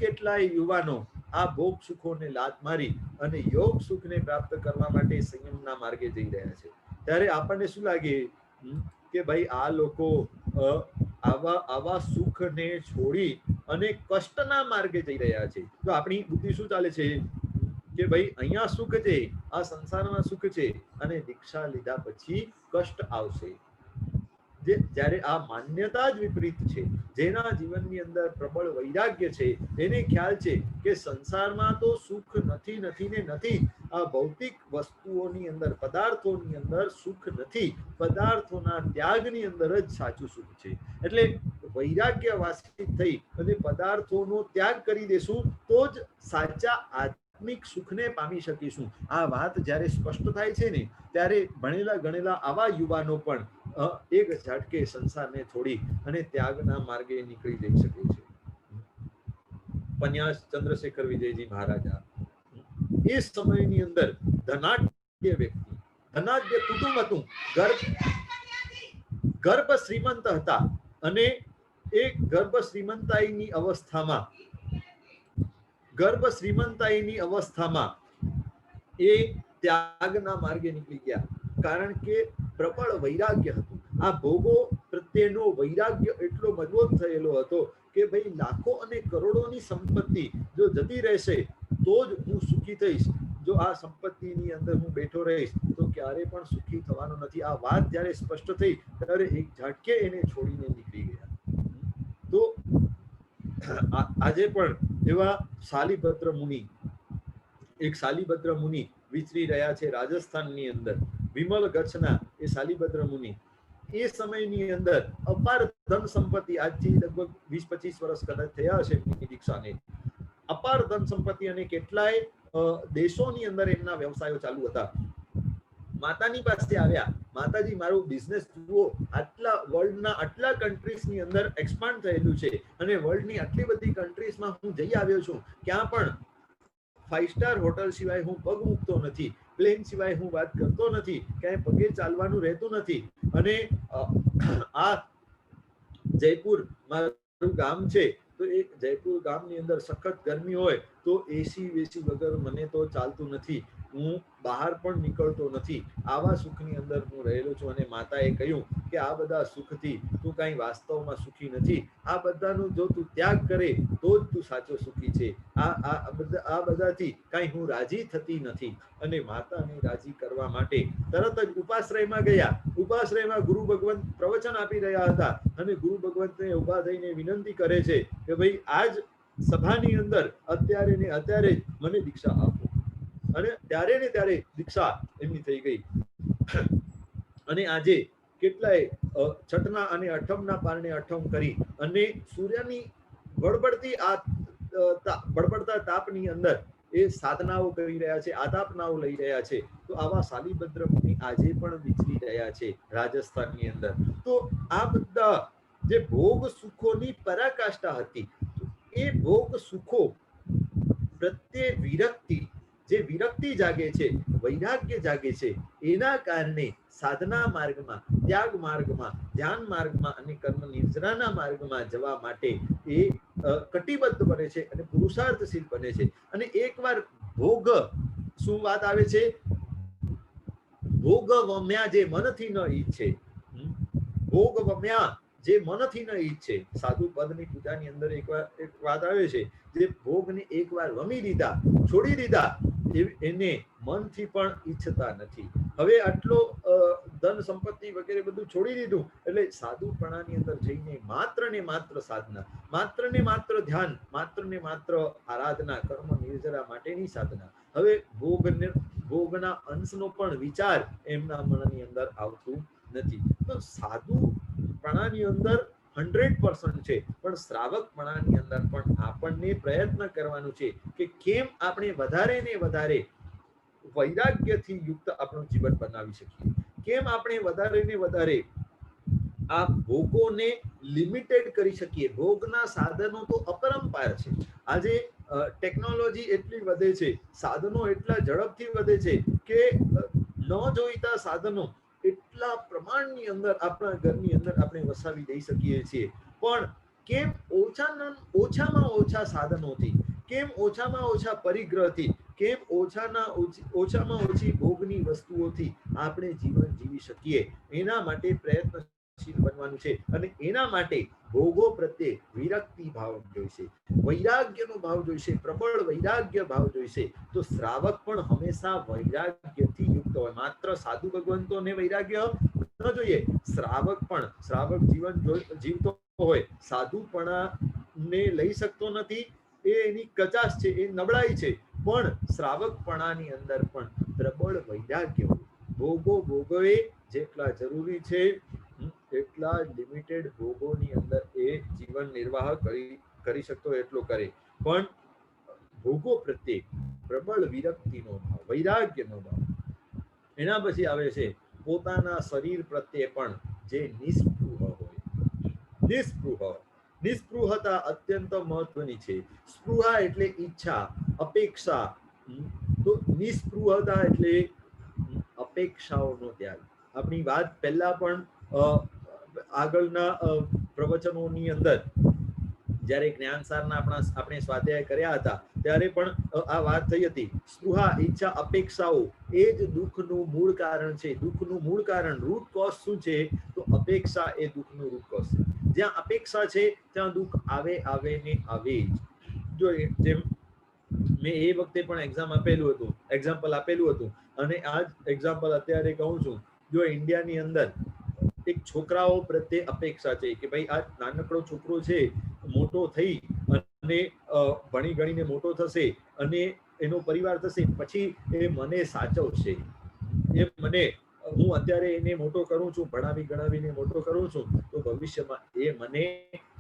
કેટલાય યુવાનો આ ભોગ સુખોને લાત મારી અને યોગ સુખને પ્રાપ્ત કરવા માટે સંયમના માર્ગે જઈ રહ્યા છે. ત્યારે આપણને શું લાગે કે ભાઈ આ લોકો આવા સુખને છોડી અને કષ્ટના માર્ગે જઈ રહ્યા છે. તો આપણી બુદ્ધિ શું ચાલે છે કે ભાઈ અહીંયા સુખ છે, આ સંસારમાં સુખ છે અને દીક્ષા લીધા પછી કષ્ટ આવશે. જ્યારે આ માન્યતા જ વિપરીત છે. જેના જીવનની અંદર પ્રબળ વૈરાગ્ય છે એને ખ્યાલ છે કે સંસારમાં તો સુખ નથી ને નથી. આ ભૌતિક વસ્તુઓની અંદર, પદાર્થોની અંદર સુખ નથી. પદાર્થોના ત્યાગની અંદર જ સાચું સુખ છે. એટલે વૈરાગ્યવાસી થઈ અને પદાર્થોનો ત્યાગ કરી દેશું તો જ સાચા આત્મિક સુખને પામી શકીશું. આ વાત જ્યારે સ્પષ્ટ થાય છે ને ત્યારે ભણેલા ગણેલા આવા યુવાનો પણ એક ઝાટકે સંસારને છોડી અને ત્યાગના માર્ગે નીકળી જઈ શકે છે. પન્યાસ ચંદ્રશેખર વિજયજી મહારાજા એ સમયની અંદર ધનાઢ્ય વ્યક્તિ, ધનાઢ્ય કુટુંબ હતું, ગર્ભ શ્રીમંત હતા અને એ ગર્ભ શ્રીમંતાઈની અવસ્થામાં એ ત્યાગના માર્ગે નીકળી ગયા. કારણ કે પ્રબળ વૈરાગ્ય હતું. આ ભોગો પ્રત્યેનો વૈરાગ્ય એટલો મજબૂત થયેલો હતો કે ભાઈ લાખો અને કરોડોની સંપત્તિ જો જતી રહેશે તો જ હું સુખી થઈશ. જો આ સંપત્તિની અંદર હું બેઠો રહીશ તો ક્યારે પણ સુખી થવાનો નથી. આ વાત જ્યારે સ્પષ્ટ થઈ ત્યારે એક ઝાટકે એને છોડીને નીકળી ગયા. તો આજે પણ એવા શાલિભદ્ર મુનિ વિચરી રહ્યા છે રાજસ્થાનની અંદર. વિમલ ગચ્છના એ શાલિભદ્ર મુનિ એ સમયની અંદર અપાર ધન સંપત્તિ, આજથી લગભગ 20-25 વર્ષ કદાચ થયા હશે એમની દીક્ષાને. અપાર ધન સંપત્તિ અને કેટલાય દેશોની અંદર એમના વ્યવસાયો ચાલુ હતા. માતાની પાસે આવ્યા, માતાજી મારું બિઝનેસ જુઓ, આટલા વર્લ્ડના આટલા કન્ટ્રીઝની અંદર એક્સપાન્ડ થયેલું છે અને વર્લ્ડની આટલી બધી કન્ટ્રીઝમાં હું જઈ આવ્યો છું, ક્યાં પણ 5 સ્ટાર હોટલ સિવાય હું પગ મૂકતો નથી, પ્લેન સિવાય હું વાત કરતો નથી, ક્યાંય પગે ચાલવાનું રહેતું નથી. અને આ જયપુર મારું ગામ છે, તો એ જયપુર ગામની અંદર સખત ગરમી હોય તો એસી વેસી વગર મને તો ચાલતું નથી, હું બહાર પણ નીકળતો નથી. આવા સુખની અંદર હું રહેલો છું. અને માતાએ કહ્યું કે આ બધા સુખથી તું કાંઈ વાસ્તવમાં સુખી નથી. આ બધાનો જો તું ત્યાગ કરે તો જ તું સાચો સુખી છે. આ બધાથી કાંઈ હું રાજી થતી નથી. અને માતાને રાજી કરવા માટે તરત જ ઉપાશ્રયમાં ગયા. ઉપાશ્રયમાં ગુરુ ભગવંત પ્રવચન આપી રહ્યા હતા, અને ગુરુ ભગવંતને ઉભા થઈને વિનંતી કરે છે કે ભાઈ આજ સભાની અંદર અત્યારે ને અત્યારે જ મને દીક્ષા આપો. અને ત્યારે ને ત્યારે દીક્ષા એમની થઈ ગઈ. અને આજે કેટલાય છઠના અને અઠમના પારણે અઠમ કરી અને સૂર્યની બળબડતા તાપની અંદર એ સાધનાઓ કરી રહ્યા છે, આતાપનાઓ લઈ રહ્યા છે. તો આવા શાલીભદ્ર મુનિ આજે પણ વિચરી રહ્યા છે રાજસ્થાનની અંદર. તો આ બધા જે ભોગ સુખોની પરાકાષ્ઠા હતી, એ ભોગ સુખો પ્રત્યે વિરક્તિ, જે વિરક્તિ જાગે છે, વૈરાગ્ય જાગે છે, એના કારણે સાધના માર્ગમાં, ત્યાગ માર્ગમાં, ધ્યાન માર્ગમાં અને કર્મ નિર્જરાના માર્ગમાં જવા માટે એ કટિબદ્ધ બને છે અને પુરુષાર્થશીલ બને છે. અને એકવાર ભોગ, શું વાત આવે છે, ભોગ વમ્યા જે મનથી ન ઈચ્છે, ભોગ વમ્યા જે મનથી ન ઈચ્છે. સાધુ પદની પૂજાની અંદર એક વાત આવે છે, જે ભોગને એકવાર વમી દીધા, છોડી દીધા, એને મનથી પણ ઈચ્છતા નથી. હવે આટલો ધન સંપત્તિ વગેરે બધું છોડી દીધું એટલે સાધુપણાની અંદર જઈને માત્ર ને માત્ર સાધના, માત્ર ને માત્ર ધ્યાન, માત્ર ને માત્ર આરાધના, કર્મ નિર્જરા માટેની સાધના. હવે ભોગના અંશનો પણ વિચાર એમના મનની અંદર આવતું નથી. તો સાધુપણાની અંદર 100% છે, પણ શ્રાવકપણાની અંદર પણ આપણને પ્રયત્ન કરવાનું છે કે કેમ આપણે વધારે ને વધારે વૈરાગ્યથી યુક્ત આપણું જીવન બનાવી શકીએ, કેમ આપણે વધારે ને વધારે આ ભોગોને લિમિટેડ કરી શકીએ. ભોગના સાધનો તો અપરંપાર છે. આજે ટેકનોલોજી એટલી વધે છે, સાધનો એટલા ઝડપથી વધે છે કે ન જોઈતા સાધનો એટલા પ્રમાણની અંદર આપણા ઘરની અંદર આપણે વસાવી દઈ શકીએ છીએ. પણ કેમ ઓછામાં ઓછા સાધનોથી, કેમ ઓછામાં ઓછા પરિગ્રહથી, કેમ ઓછામાં ઓછી ભોગની વસ્તુઓથી આપણે જીવન જીવી શકીએ, એના માટે પ્રયત્નશીલ બનવાનું છે. અને એના માટે ભોગો પ્રત્યે વિરક્તિ ભાવ જોઈશે, વૈરાગ્યનો ભાવ જોઈશે, પ્રબળ વૈરાગ્ય ભાવ જોઈશે. તો શ્રાવક પણ હંમેશા વૈરાગ્યથી યુક્ત હોય. માત્ર સાધુ ભગવંતોને વૈરાગ્ય ન જોઈએ, શ્રાવક પણ, શ્રાવક જીવન જીવતો હોય, સાધુપણાને લઈ શકતો નથી, એ એની કચાશ છે, એ નબળાઈ છે. પણ શ્રાવકપણાની અંદર પણ પ્રબળ વૈરાગ્ય, ભોગો ભોગવે જેટલા જરૂરી છે એટલા લિમિટેડ ભોગોની અંદર એ જીવન નિર્વાહ કરી શકતો એટલો કરે. પણ ભોગો પ્રત્યે પ્રબળ વિરક્તિનો ભાવ, વૈરાગ્યનો ભાવ. એના પછી આવે છે પોતાના શરીર પ્રત્યે પણ જે નિસ્પૃહ હોય. નિસ્પૃહતા અત્યંત મહત્વની છે. સ્પૃહા એટલે ઈચ્છા, અપેક્ષા. તો નિસ્પૃહતા એટલે અપેક્ષાઓનો ત્યાગ. આપણી વાત પહેલા પણ આગળના પ્રવચનોની અંદર જ્યારે જ્ઞાનસારના આપણે સ્વાધ્યાય કર્યા હતા ત્યારે પણ આ વાત થઈ હતી. સ્પૃહા, ઈચ્છા, અપેક્ષાઓ એ જ દુઃખનું મૂળ કારણ છે. દુઃખનું મૂળ કારણ, રૂટ કોઝ શું છે? તો અપેક્ષા એ દુઃખનું રૂટ કોઝ છે. જ્યાં અપેક્ષા છે ત્યાં દુઃખ આવે ને આવે જ. જો જેમ મેં એ વખતે પણ એક્ઝામ્પલ આપેલું હતું અને આ જ એક્ઝામ્પલ અત્યારે કહું છું. જો ઇન્ડિયાની અંદર એક છોકરાઓ પ્રત્યે અપેક્ષા છે કે ભાઈ આ નાનકડો છોકરો છે, મોટો થઈ અને ભણી ગણીને મોટો થશે અને એનો પરિવાર થશે, પછી એ મને સાચવશે, હું અત્યારે એને મોટો કરું છું, ભણાવી ગણાવીને મોટો કરું છું, તો ભવિષ્યમાં એ મને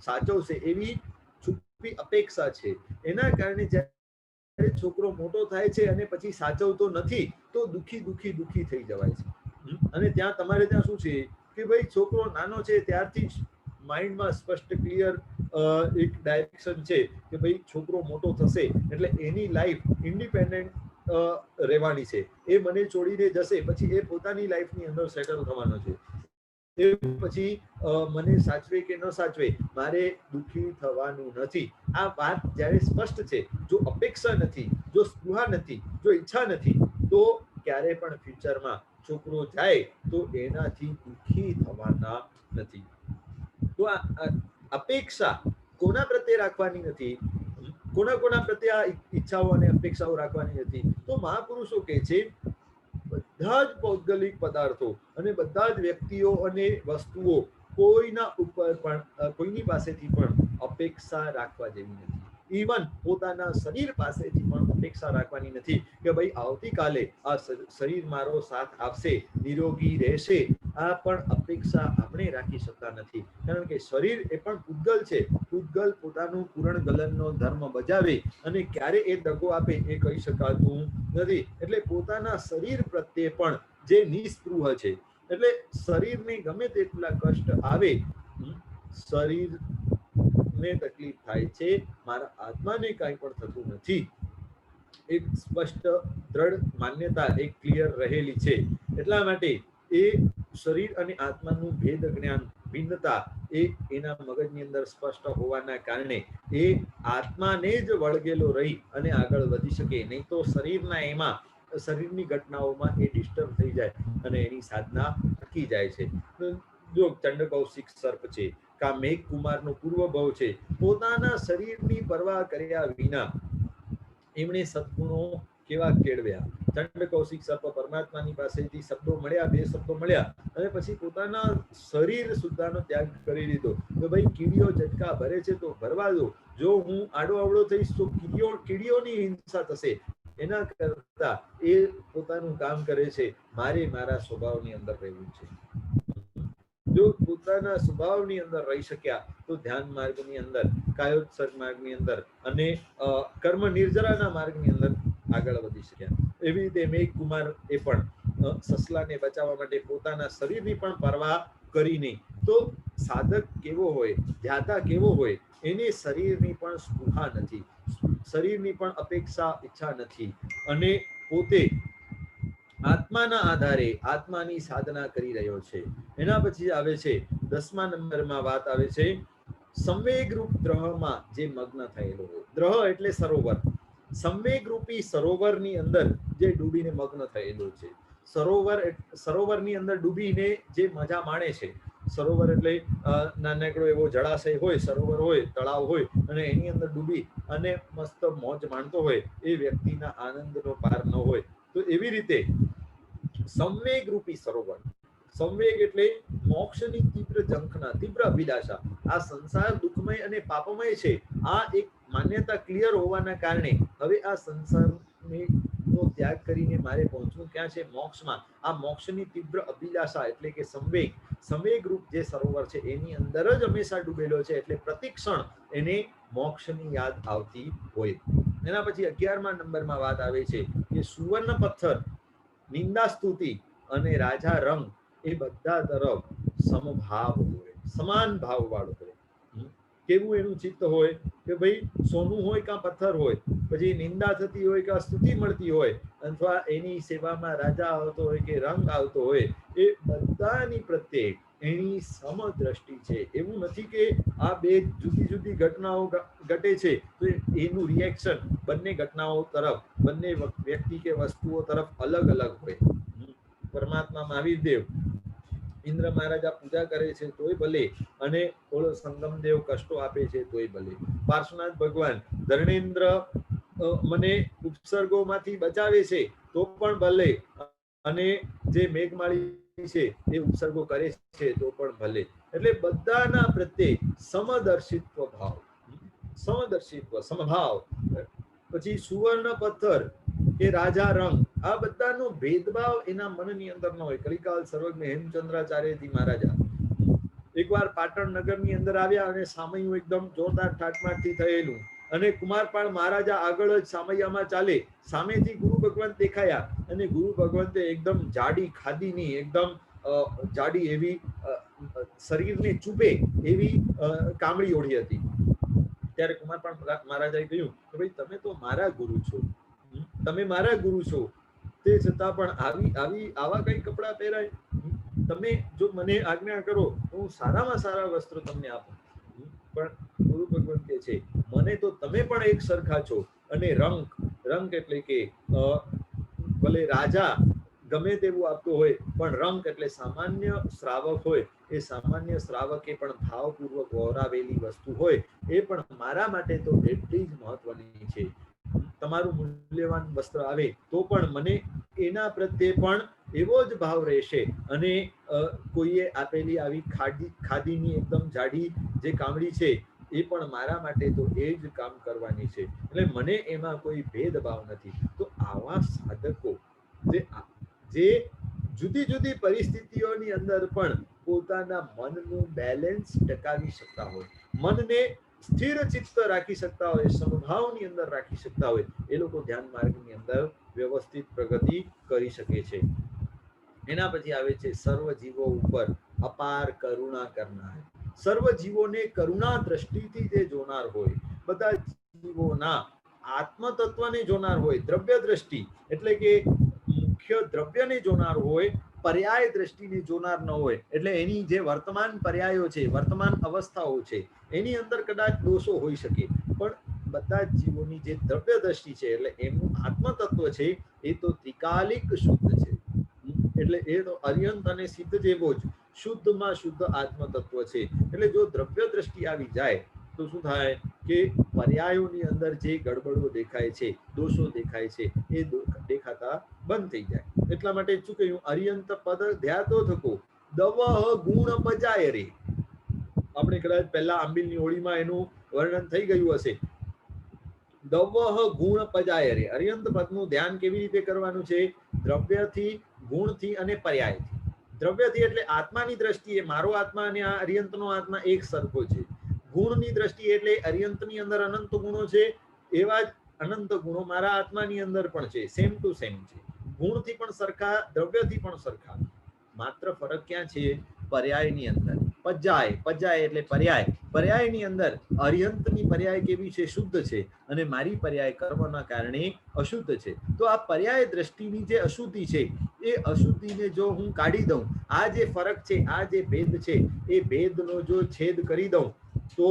સાચવશે, એવી છુપી અપેક્ષા છે. એના કારણે જ્યારે છોકરો મોટો થાય છે અને પછી સાચવતો નથી તો દુખી થઈ જવાય છે. અને તમારે ત્યાં શું છે કે ભાઈ છોકરો નાનો છે ત્યારથી જ માઇન્ડમાં સ્પષ્ટ ક્લિયર એક ડાયરેક્શન છે કે ભાઈ છોકરો મોટો થશે એટલે એની લાઈફ ઇન્ડિપેન્ડન્ટ રહેવાની છે, એ મને છોડીને જશે પછી એ પોતાની લાઈફની અંદર સેટલ થવાનો છે, એ પછી મને સાચવે કે ન સાચવે મારે દુઃખી થવાનું નથી. આ વાત જ્યારે સ્પષ્ટ છે, જો અપેક્ષા નથી, જો સ્પૃહા નથી, જો ઈચ્છા નથી, તો ક્યારે પણ ફ્યુચરમાં છોકરો જાય તો એનાથી દુઃખી થવાના નથી. તો આ અપેક્ષા કોના પ્રત્યે રાખવાની નથી, કોના પ્રત્યે આ ઈચ્છાઓ અને અપેક્ષાઓ રાખવાની નથી? તો મહાપુરુષો કહે છે બધા જ ભૌગોલિક પદાર્થો અને બધા જ વ્યક્તિઓ અને વસ્તુઓ કોઈના ઉપર પણ કોઈની પાસેથી પણ અપેક્ષા રાખવા જેવી નથી. ઇવન પોતાના શરીર પાસેથી પણ અપેક્ષા રાખવાની નથી કે ભાઈ આવતીકાલે આ શરીર મારો સાથ આપશે, નિરોગી રહેશે. આ પણ અપેક્ષા આપણે રાખી શકતા નથી, કારણ કે શરીર એ પણ પૂતગલ છે. પૂતગલ પોતાનું પૂરણ ગલનનો ધર્મ બજાવે અને ક્યારે એ દગો આપે એ કહી શકાતું નથી. એટલે પોતાના શરીર પ્રત્યે પણ જે નિસ્પૃહ છે, એટલે શરીરને ગમે તેટલા કષ્ટ આવે, શરીરને તકલીફ થાય છે, મારા આત્માને કાંઈ પણ થતું નથી, એક સ્પષ્ટ દ્રઢ માન્યતા એક ક્લિયર રહેલી છે. એટલા માટે એ શરીર અને આત્માનું ભેદ જ્ઞાન, ભિન્નતા એ એના મગજની અંદર સ્પષ્ટ હોવાના કારણે એ આત્માને જ વળગેલો રહી અને આગળ વધી શકે, નહીં તો શરીરની ઘટનાઓમાં એ ડિસ્ટર્બ થઈ જાય અને એની સાધના અટકી જાય છે. જો ચંડકૌશિક સર્પ છે, કા મેઘ કુમારનો પૂર્વભવ છે, પોતાના શરીરની પરવા કર્યા વિના એમણે સદગુણો કેવા કેળવ્યા. ચંડકૌશિક સર્પ પરમાત્માની પાસેથી શબ્દો મળ્યા, 2 શબ્દો મળ્યા અને પછી પોતાના શરીર સુદ્ધાનો ત્યાગ કરી દીધો. તો ભાઈ કીડીઓ ઝટકા ભરે છે તો ભરવા દો, જો હું આડો અવળો થઈશ તો કીડીઓની હિંસા થશે, એના કરતા એ પોતાનું કામ કરે છે. મારે મારા સ્વભાવની અંદર રહેવું છે. જો પોતાના સ્વભાવની અંદર રહી શક્યા તો ધ્યાન માર્ગની અંદર, કાયોત્સર્ગ માર્ગની અંદર અને કર્મ નિર્જરાના માર્ગની અંદર આગળ વધી શક્યા. એવી રીતે મેઘકુમાર એ પણ સસલાને બચાવવા માટે પોતાના શરીરની પણ પરવા કરીને, તો સાધક કેવો હોય, ધ્યાતા કેવો હોય, એને શરીરની પણ સ્પૃહા નથી, શરીરની પણ અપેક્ષા ઈચ્છા નથી અને પોતે આત્માના આધારે આત્માની સાધના કરી રહ્યો છે. એના પછી આવે છે 10મા નંબરમાં વાત આવે છે સંવેગ રૂપ દ્રહમાં જે મગ્ન થયેલો હોય. દ્રહ એટલે સરોવર, સંવેગ રૂપી સરોવરની અંદર જે ડૂબીને મગ્ન થયેલો છે. સરોવરની અંદર ડૂબીને જે મજા માણે છે, સરોવર એટલે નાનકડો એવો જળાશય હોય, સરોવર હોય, તળાવ હોય અને એની અંદર ડૂબી અને મસ્ત મોજ માણતો હોય, એ વ્યક્તિના આનંદનો પાર ન હોય. તો એવી રીતે સંવેગ રૂપી સરોવર, સંવેગ એટલે મોક્ષની તીવ્ર ઝંખના, તીવ્ર અભિલાષા. આ સંસાર દુઃખમય અને પાપમય છે, આ એક માન્યતા ક્લિયર હોવાના કારણે હવે આ સંસારનો ત્યાગ કરીને મારે પહોંચવું ક્યાં છે? મોક્ષમાં. આ મોક્ષની તીવ્ર અભિલાષા એટલે કે સંવેગ રૂપ જે સરોવર છે એની અંદર જ હંમેશા ડૂબેલો છે, એટલે પ્રતિક્ષણ એને મોક્ષની યાદ આવતી હોય. એના પછી 11મા નંબરમાં વાત આવે છે કે સુવર્ણ પથ્થર, નિંદા સ્તુતિ અને રાજા રંગ એ બધા તરફ સમભાવ હોય, સમાન ભાવ વાળો હોય. કેવું એનું ચિત્ત હોય કે ભાઈ સોનું હોય કાં પથ્થર હોય, પછી નિંદા થતી હોય કાં સ્તુતિ મળતી હોય, અથવા એની સેવામાં રાજા આવતો હોય કે રંગ આવતો હોય, એ બધાની પ્રત્યે એની સમદ્રષ્ટિ છે. એવું નથી કે આ બે જુદી જુદી ઘટનાઓ ઘટે છે તો એનું રિએક્શન બંને ઘટનાઓ તરફ, બંને વ્યક્તિ કે વસ્તુઓ તરફ અલગ અલગ હોય. પરમાત્મા મહાવીર દેવ, ઇન્દ્ર મહારાજા પૂજા કરે છે તોય ભલે, અને ઓલો સંગમ દેવ કષ્ટો આપે છે તોય ભલે. પાર્શ્વનાથ ભગવાન ધર્ણેન્દ્ર મને ઉપસર્ગોમાંથી બચાવે છે તો પણ ભલે, અને જે મેઘમાળી છે એ ઉપસર્ગો કરે છે તો પણ ભલે. એટલે બધાના પ્રત્યે સમદર્શિત્વ ભાવ, સમદર્શિત્વ, સમભાવ. પછી સુવર્ણ પથ્થર કે રાજા રંગ, આ બધાનો ભેદભાવ એના મનની અંદર ન હોય. કલિકાલ સર્વજ્ઞ હેમચંદ્રાચાર્યજી મહારાજા એકવાર પાટણ નગરની અંદર આવ્યા અને સામૈયું એકદમ જોરદાર ઠાઠમાઠથી થયેલું, અને કુમારપાળ મહારાજા આગળ જ સામૈયામાં ચાલે, સામેથી ગુરુ ભગવંત દેખાયા અને ગુરુ ભગવંતે એકદમ જાડી ખાદીની, એકદમ જાડી એવી શરીરને ચૂપે એવી કામળી ઓઢી હતી. ત્યારે કુમારપાળ મહારાજાએ કહ્યું કે ભાઈ તમે તો મારા ગુરુ છો, તમે મારા ગુરુ છો, તે છતાં પણ આવા કઈ કપડાં પહેરાય? તમે જો મને આજ્ઞા કરો તો હું સારામાં સારા વસ્ત્રો તમને આપું. પણ ગુરુ ભગવાન કહે છે મને તો તમે પણ એક સરખા છો, અને રંક એટલે કે ભલે રાજા ગમે તેવું આપતો હોય, પણ રંક એટલે સામાન્ય શ્રાવક હોય, એ સામાન્ય શ્રાવકે પણ ભાવપૂર્વક વહોરાવેલી વસ્તુ હોય, એ પણ મારા માટે તો એટલી જ મહત્વની છે. તમારું મૂલ્યવાન વસ્ત્ર આવે તો પણ મને એના પ્રત્યે પણ એવો જ ભાવ રહેશે. અને કોઈએ આપેલી આવી ખાદીની એકદમ જાડી જે કામળી છે એ પણ મારા માટે તો એ જ કામ કરવાની છે, એટલે મને એમાં કોઈ ભેદભાવ નથી. તો આવા સાધકો જે જુદી જુદી પરિસ્થિતિઓની અંદર પણ પોતાના મનનું બેલેન્સ ટકાવી શકતા હોય, મનને સ્થિર ચિત્ત રાખી શકતા હોય, સમભાવની અંદર રાખી શકતા હોય, એ લોકો ધ્યાન માર્ગની અંદર વ્યવસ્થિત પ્રગતિ કરી શકે છે. એના પછી આવે છે સર્વ જીવો ઉપર અપાર કરુણા કરનાર. સર્વ જીવોને કરુણા દ્રષ્ટિથી જે જોનાર હોય, બધા જીવોના આત્મ તત્વને જોનાર હોય, દ્રવ્ય દ્રષ્ટિ એટલે કે મુખ્ય દ્રવ્યને જોનાર હોય, પર્યાય દ્રષ્ટિને જોનાર ન હોય. એટલે એની જે વર્તમાન પર્યાયો છે, વર્તમાન અવસ્થાઓ છે, એની અંદર કદાચ દોષો હોઈ શકે, પણ બધા જ જીવોની જે દ્રવ્ય દ્રષ્ટિ છે, એટલે એમનું આત્મ તત્વ છે, એ તો ત્રિકાલિક શુદ્ધ છે. એટલે એ તો અર્યંત અને સિદ્ધ જેવો જ શુદ્ધમાં શુદ્ધ આત્મ તત્વ છે. એટલે જો દ્રવ્ય દ્રષ્ટિ આવી જાય તો શું થાય કે પર્યાયોની અંદર જે ગડબડો દેખાય છે, દોષો દેખાય છે, એ દેખાતા બંધ થઈ જાય. એટલા માટે શું કહ્યું? અર્યંત પદ ધ્યાતો થકો દવહ ગુણ પજાય રે. આપણે કદાચ પહેલા આંબીલની હોળીમાં એનું વર્ણન થઈ ગયું હશે. દવહ ગુણ પજાય રે. અર્યંત પદનું ધ્યાન કેવી રીતે કરવાનું છે? દ્રવ્યથી, ગુણથી અને પર્યાયથી. દ્રવ્યથી એટલે આત્માની દ્રષ્ટિએ મારો આત્મા અને આ અર્યંતનો આત્મા એક સરખો છે. ગુણની દ્રષ્ટિએ એટલે અર્યંતની અંદર અનંત ગુણો છે, એવા જ અનંત ગુણો મારા આત્માની અંદર પણ છે, સેમ ટુ સેમ છે. ગુણથી પણ સરખા, દ્રવ્યથી પણ સરખા. માત્ર ફરક ક્યાં છે? પર્યાયની અંદર. પજાય એટલે પર્યાય. પર્યાયની અંદર અર્યંતની પર્યાય કેવી છે? શુદ્ધ છે, અને મારી પર્યાય કર્મના કારણે અશુદ્ધ છે. તો આ પર્યાય દ્રષ્ટિની જે અશુદ્ધિ છે, એ અશુદ્ધિને જો હું કાઢી દઉં, આ જે ફરક છે, આ જે ભેદ છે, એ ભેદનો જો છેદ કરી દઉં તો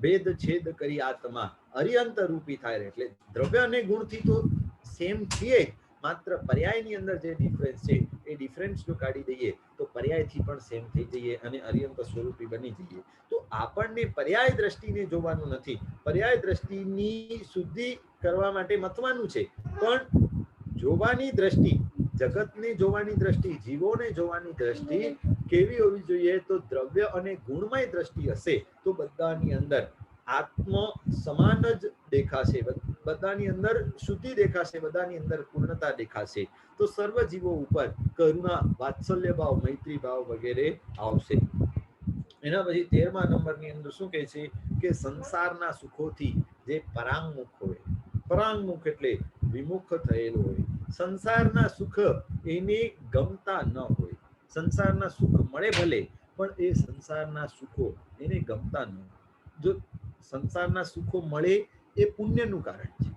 ભેદ છેદ કરી આત્મા અર્યંત રૂપી થાય. એટલે દ્રવ્ય અને ગુણથી તો સેમ છીએ, માત્ર પર્યાયની અંદર જે ડિફરન્સ છે, એ ડિફરન્સ જો કાઢી દઈએ તો પર્યાયથી પણ સેમ થઈ જઈએ અને અર્યંત સ્વરૂપી બની જઈએ. તો આપણને પર્યાય દ્રષ્ટિને જોવાનું નથી, પર્યાય દ્રષ્ટિની શુદ્ધિ કરવા માટે મથવાનું છે. પણ જોવાની દ્રષ્ટિ, જગતને જોવાની દ્રષ્ટિ, જીવોને જોવાની દ્રષ્ટિ કેવી હોવી જોઈએ? તો દ્રવ્ય અને ગુણમય દ્રષ્ટિ હશે તો બધાની અંદર આત્મ સમાન જ દેખાશે, બધાની અંદર શુદ્ધિ દેખાશે, બધાની અંદર પૂર્ણતા દેખાશે. તો સર્વ જીવો ઉપર કરુણા, વાત્સલ્ય ભાવ, મૈત્રી ભાવ વગેરે આવશે. એના પછી 13મા નંબરની અંદર શું કહે છે કે સંસારના સુખોથી જે પરાંગમુખ હોય, પરાંગમુખ એટલે વિમુખ થયેલો હોય, સંસારના સુખ એને ગમતા ન હોય. સંસારના સુખ મળે ભલે, પણ એ સંસારના સુખો એને ગમતા ન હોય. જો સંસારના સુખો મળે એ પુણ્યનું કારણ છે.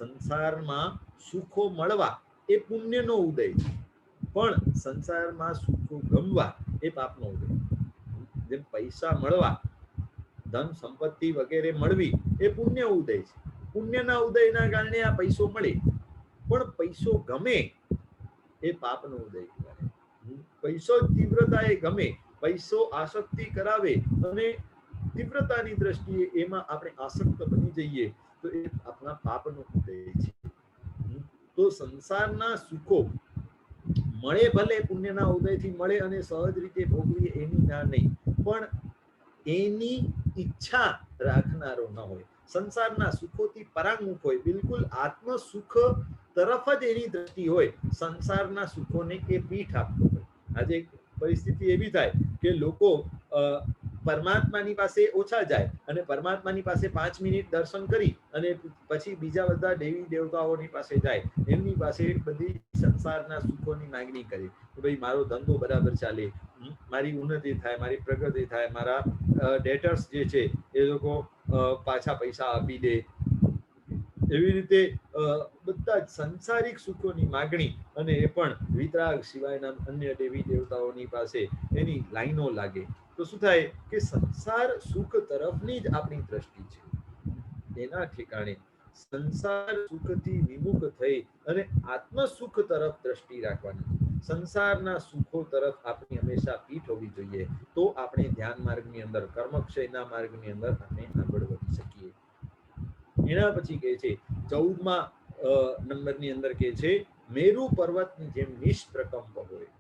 સંસારમાં સુખો મળવા એ પુણ્યનો ઉદય છે, પણ સંસારમાં સુખો ગમવા એ પાપનો ઉદય. જેમ પૈસા મળવા, ધન સંપત્તિ વગેરે મળવી એ પુણ્ય ઉદય છે. પુણ્યના ઉદયના કારણે આ પૈસો મળે, પણ પૈસો ગમે એ પાપનો ઉદય કહેવાય. પૈસો તીવ્રતા એ ગમે, પૈસો આસક્તિ કરાવે અને તીવ્રતાની દ્રષ્ટિએ એમાં આપણે આસક્ત બની જઈએ તો એ આપણા પાપનો ઉદય છે. તો સંસારના સુખો મળે ભલે, પુણ્યના ઉદયથી મળે અને સહજ રીતે ભોગવીએ એની ના નહીં, પણ એની ઈચ્છા રાખનારો ન હોય. સંસારના સુખોથી પરાંગમુખ હોય, બિલકુલ આત્મ સુખ તરફ જ એની દ્રષ્ટિ હોય, સંસારના સુખોને એ પીઠ આપતો હોય. આજે પરિસ્થિતિ એવી થાય કે લોકો પરમાત્માની પાસે ઓછા જાય અને પરમાત્માની પાસે 5 મિનિટ દર્શન કરી અને પછી બીજા બધા દેવી દેવતાઓની પાસે જાય, એમની પાસે બધી સંસારના સુખોની માંગણી કરે કે ભાઈ મારો ધંધો બરાબર ચાલે, મારી ઉન્નતિ થાય, મારી પ્રગતિ થાય, મારા ડેટર્સ જે છે એ લોકો પાછા પૈસા આપી દે, એવી રીતે બધા જ સંસારિક સુખોની માગણી, અને એ પણ વિતરાગ સિવાયના અન્ય દેવી દેવતાઓની પાસે એની લાઈનો લાગે. તો શું થાય કે સંસાર સુખ તરફની જ આપણી દ્રષ્ટિ છે. એના ઠેકાણે સંસાર સુખથી વિમુખ થઈ અને આત્મ સુખ તરફ દ્રષ્ટિ રાખવાની, સંસારના સુખો તરફ આપણી હંમેશા પીઠ હોવી જોઈએ. તો આપણે ધ્યાન માર્ગની અંદર, કર્મક્ષયના માર્ગની અંદર આપણે આગળ વધી શકીએ. એના પછી કહે છે 14મા નંબરની અંદર કહે છે મેરુ પર્વતની જેમ નિષ્પ્રકંપ હોય.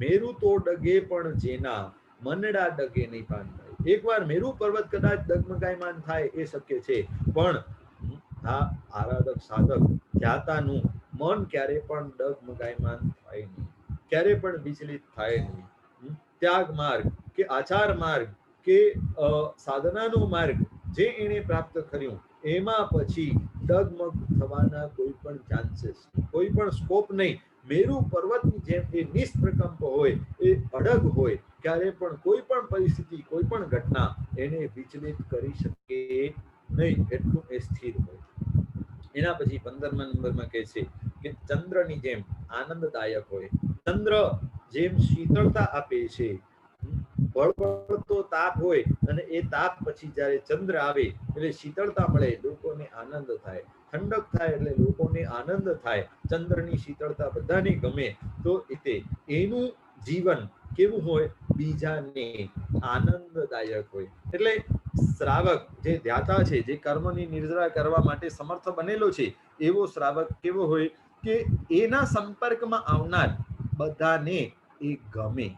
મેરુ તો ડગે પણ જેના મનડા ડગે નહીં પાન થાય. એકવાર મેરુ પર્વત કદાચ ડગમગાયમાન થાય એ શક્ય છે, પણ આ આરાધક સાધક ધ્યાતાનું મન ક્યારે પણ ડગમગાયમાન થાય નહીં, ક્યારે પણ વિચલિત થાય નહીં. ત્યાગ માર્ગ કે આચાર માર્ગ કે સાધનાનો માર્ગ જે એને પ્રાપ્ત કર્યું, એમાં પછી ડગમગ થવાના કોઈ પણ ચાન્સીસ, કોઈ પણ સ્કોપ નહીં. મેરુ પર્વતની જેમ એ નિષ્પ્રકંપ હોય, એ અડગ હોય, ક્યારે પણ કોઈ પણ પરિસ્થિતિ, કોઈ પણ ઘટના એને વિચલિત કરી શકે નહીં, એટલું એ સ્થિર હોય. એના પછી 15મા નંબરમાં કહે છે કે ચંદ્રની જેમ આનંદદાયક હોય. ચંદ્ર જેમ શીતળતા આપે છે, બળબડતો તાપ હોય અને એ તાપ પછી જ્યારે ચંદ્ર આવે એટલે શીતળતા મળે, લોકોને આનંદ થાય, ઠંડક થાય એટલે લોકોને આનંદ થાય, ચંદ્રની શીતળતા બધાને ગમે. તો એનું જીવન કેવું હોય? બીજાને આનંદદાયક હોય. એટલે શ્રાવક જે ધ્યાતા છે, જે કર્મની નિર્જરા કરવા માટે સમર્થ બનેલો છે, એવો શ્રાવક કેવો હોય કે એના સંપર્કમાં આવનાર બધાને એ ગમે,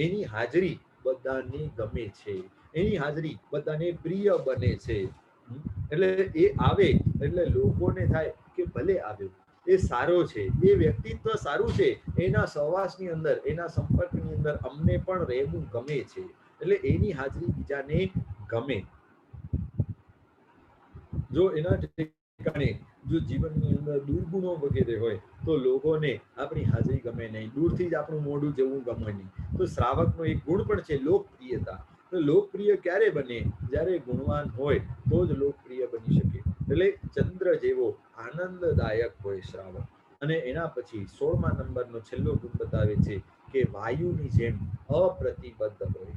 એની હાજરી બધાને ગમે છે, એની હાજરી બધાને પ્રિય બને છે. એટલે એ આવે એટલે લોકોને થાય કે ભલે આવ્યો, એ સારો છે, એ વ્યક્તિત્વ સારું છે, એના સહવાસની અંદર, એના સંપર્કની અંદર અમને પણ રહેવું ગમે છે. એટલે એની હાજરી બીજાને ગમે. જો એના ઠેકાણે જો જીવનની અંદર દુર્ગુણો વગેરે હોય તો લોકોને આપણી હાજરી ગમે નહીં, દૂરથી જ આપણું મોઢું જવું ગમે નહીં. તો શ્રાવકનો એક ગુણ પણ છે લોકપ્રિયતા. તો લોકપ્રિય ક્યારે બને? જ્યારે ગુણવાન હોય તો જ લોકપ્રિય બની શકે. એટલે ચંદ્ર જેવો આનંદદાયક હોય શ્રાવક. અને એના પછી 16મા નંબરનો છેલ્લો ગુણ બતાવે છે કે વાયુની જેમ અપ્રતિબદ્ધ હોય.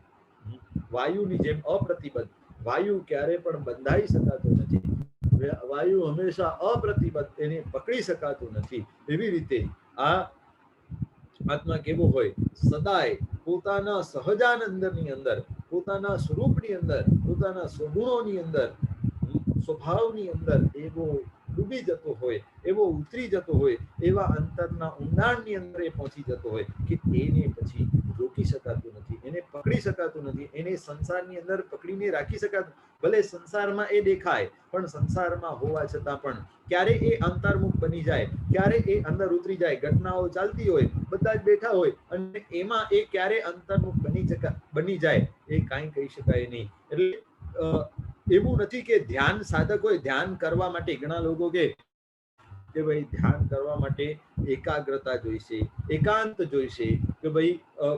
વાયુની જેમ અપ્રતિબદ્ધ. વાયુ ક્યારે પણ બંધાઈ શકાતો નથી, વાયુ હંમેશા અપ્રતિબદ્ધ, એને પકડી શકાતું નથી. એવી રીતે આ આત્મા કેવો હોય? સદાય પોતાના સહજાનંદની અંદર, પોતાના સ્વરૂપની અંદર, પોતાના સ્વગુણોની અંદર, સ્વભાવની અંદર એવો ડૂબી જતો હોય, એવો ઉતરી જતો હોય, એવા અંતરના ઊંડાણની અંદર એ પહોંચી જતો હોય કે એને પછી રોકી શકાતું નથી, એને પકડી શકાતું નથી, એને સંસારની અંદર પકડીને રાખી શકાતું. ભલે સંસારમાં એ દેખાય, પણ સંસારમાં હોવા છતાં પણ ક્યારે એ અંતર્મુખ બની જાય, ક્યારે એ અંદર ઉતરી જાય. ઘટનાઓ ચાલતી હોય, બધા જ બેઠા હોય, અને એમાં એ ક્યારે અંતર્મુખ બની જાય એ કાંઈ કહી શકાય નહીં. એટલે એવું નથી કે ધ્યાન સાધક હોય, ધ્યાન કરવા માટે ઘણા લોકો કે ભાઈ ધ્યાન કરવા માટે એકાગ્રતા જોઈશે, એકાંત જોઈશે, કે ભાઈ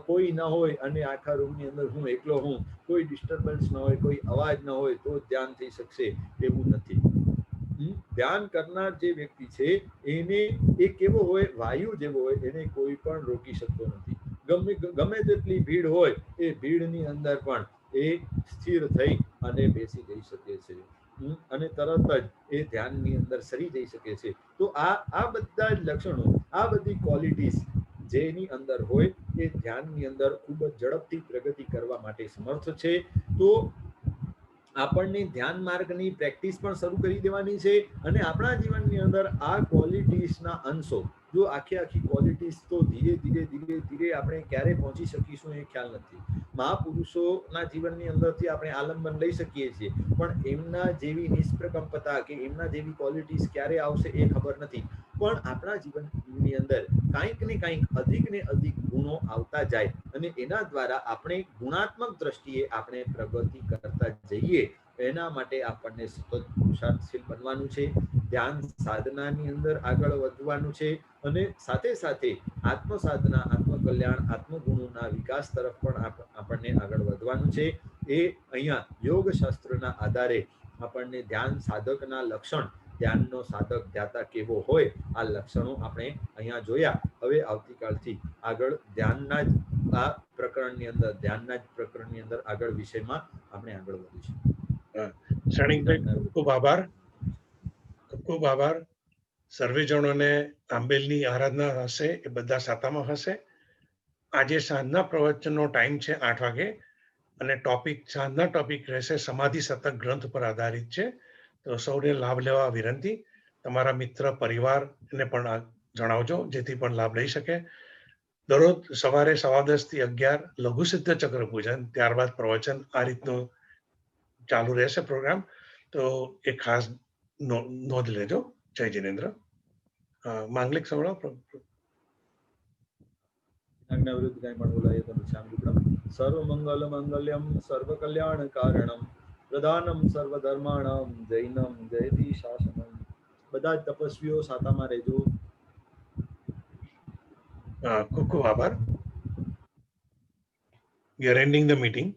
કોઈ ન હોય અને આખા રૂમની અંદર હું એકલો હું, કોઈ ડિસ્ટર્બન્સ ન હોય, કોઈ અવાજ ન હોય તો ધ્યાન થઈ શકશે, એવું નથી. ધ્યાન કરનાર જે વ્યક્તિ છે એને એ કેવો હોય? વાયુ જેવો હોય, એને કોઈ પણ રોકી શકતો નથી. ગમે તેટલી ભીડ હોય, એ ભીડની અંદર પણ એ સ્થિર થઈ અને બેસી જઈ શકે છે, અને તરત જ એ ધ્યાનની અંદર સરી જઈ શકે છે. તો આ બધા જ લક્ષણો, આ બધી ક્વોલિટીઝ જેની અંદર હોય, એ ધ્યાનની અંદર ખૂબ જ ઝડપથી પ્રગતિ કરવા માટે સમર્થ છે. તો આપણને ધ્યાન માર્ગની પ્રેક્ટિસ પણ શરૂ કરી દેવાની છે, અને આપણા જીવનની અંદર આ ક્વોલિટીઝના અંશો, જો આખી ક્વોલિટીઝ તો ધીરે ધીરે આપણે ક્યારે પહોંચી શકીશું એ ખ્યાલ નથી. મહાપુરુષોના જીવનની અંદરથી આપણે આલંબન લઈ શકીએ છીએ, પણ એમના જેવી નિષ્પ્રકંપતા કે એમના જેવી ક્વોલિટીઝ ક્યારે આવશે એ ખબર નથી. પણ આપણા જીવનની અંદર કાંઈક ને કાંઈક અધિક ગુણો આવતા જાય, અને એના દ્વારા આપણે ગુણાત્મક દ્રષ્ટિએ આપણે પ્રગતિ કરતા જઈએ, એના માટે આપણને સતત પુરુષાર્થશીલ બનવાનું છે, ધ્યાન સાધનાની અંદર આગળ વધવાનું છે, અને સાથે સાથે આત્મ સાધના, આત્મકલ્યાણ, આત્મગુણોના વિકાસ તરફ પણ આપણને આગળ વધવાનું છે. એ અહીંયા યોગ શાસ્ત્રના આધારે આપણને ધ્યાન સાધકના લક્ષણ, ધ્યાનનો સાધક ધ્યાતા કેવો હોય, આ લક્ષણો આપણે અહીંયા જોયા. હવે આવતીકાલથી આગળ ધ્યાનના જ આ પ્રકરણની અંદર, ધ્યાનના જ પ્રકરણની અંદર આગળ વિષયમાં આપણે આગળ વધીશું. ક્ષણિકભાઈ ખૂબ ખૂબ આભાર, ખૂબ ખૂબ આભાર. સર્વે જણોને આંબેલની આરાધના હશે એ બધા સાતામાં હશે. આજે સાંજના પ્રવચનનો ટાઈમ છે 8 વાગે, અને સાંજના ટોપિક રહેશે સમાધિ શતક ગ્રંથ પર આધારિત છે. તો સૌને લાભ લેવા વિનંતી. તમારા મિત્ર પરિવારને પણ જણાવજો જેથી પણ લાભ લઈ શકે. દરરોજ સવારે 10:15 થી 11 લઘુ સિદ્ધ ચક્ર પૂજન, ત્યારબાદ પ્રવચન, આ રીતનું ચાલુ રહેશે પ્રોગ્રામ. તો એ ખાસ નોંધ લેજો. જય જિનેન્દ્ર. માંગલિક સંભળાવો. આજ્ઞાવૃત્તિ કાંઈ પણ બોલાય તો શાંતિપ્રમ. સર્વમંગલ મંગલ્યમ સર્વકલ્યાણ કારણમ પ્રધાનમ સર્વધર્માણમ જૈનમ જયતિ શાસનમ. બધા જ તપસ્વીઓ સાતામાં રહેજો. ખૂબ ખૂબ આભાર. We are ending the meeting.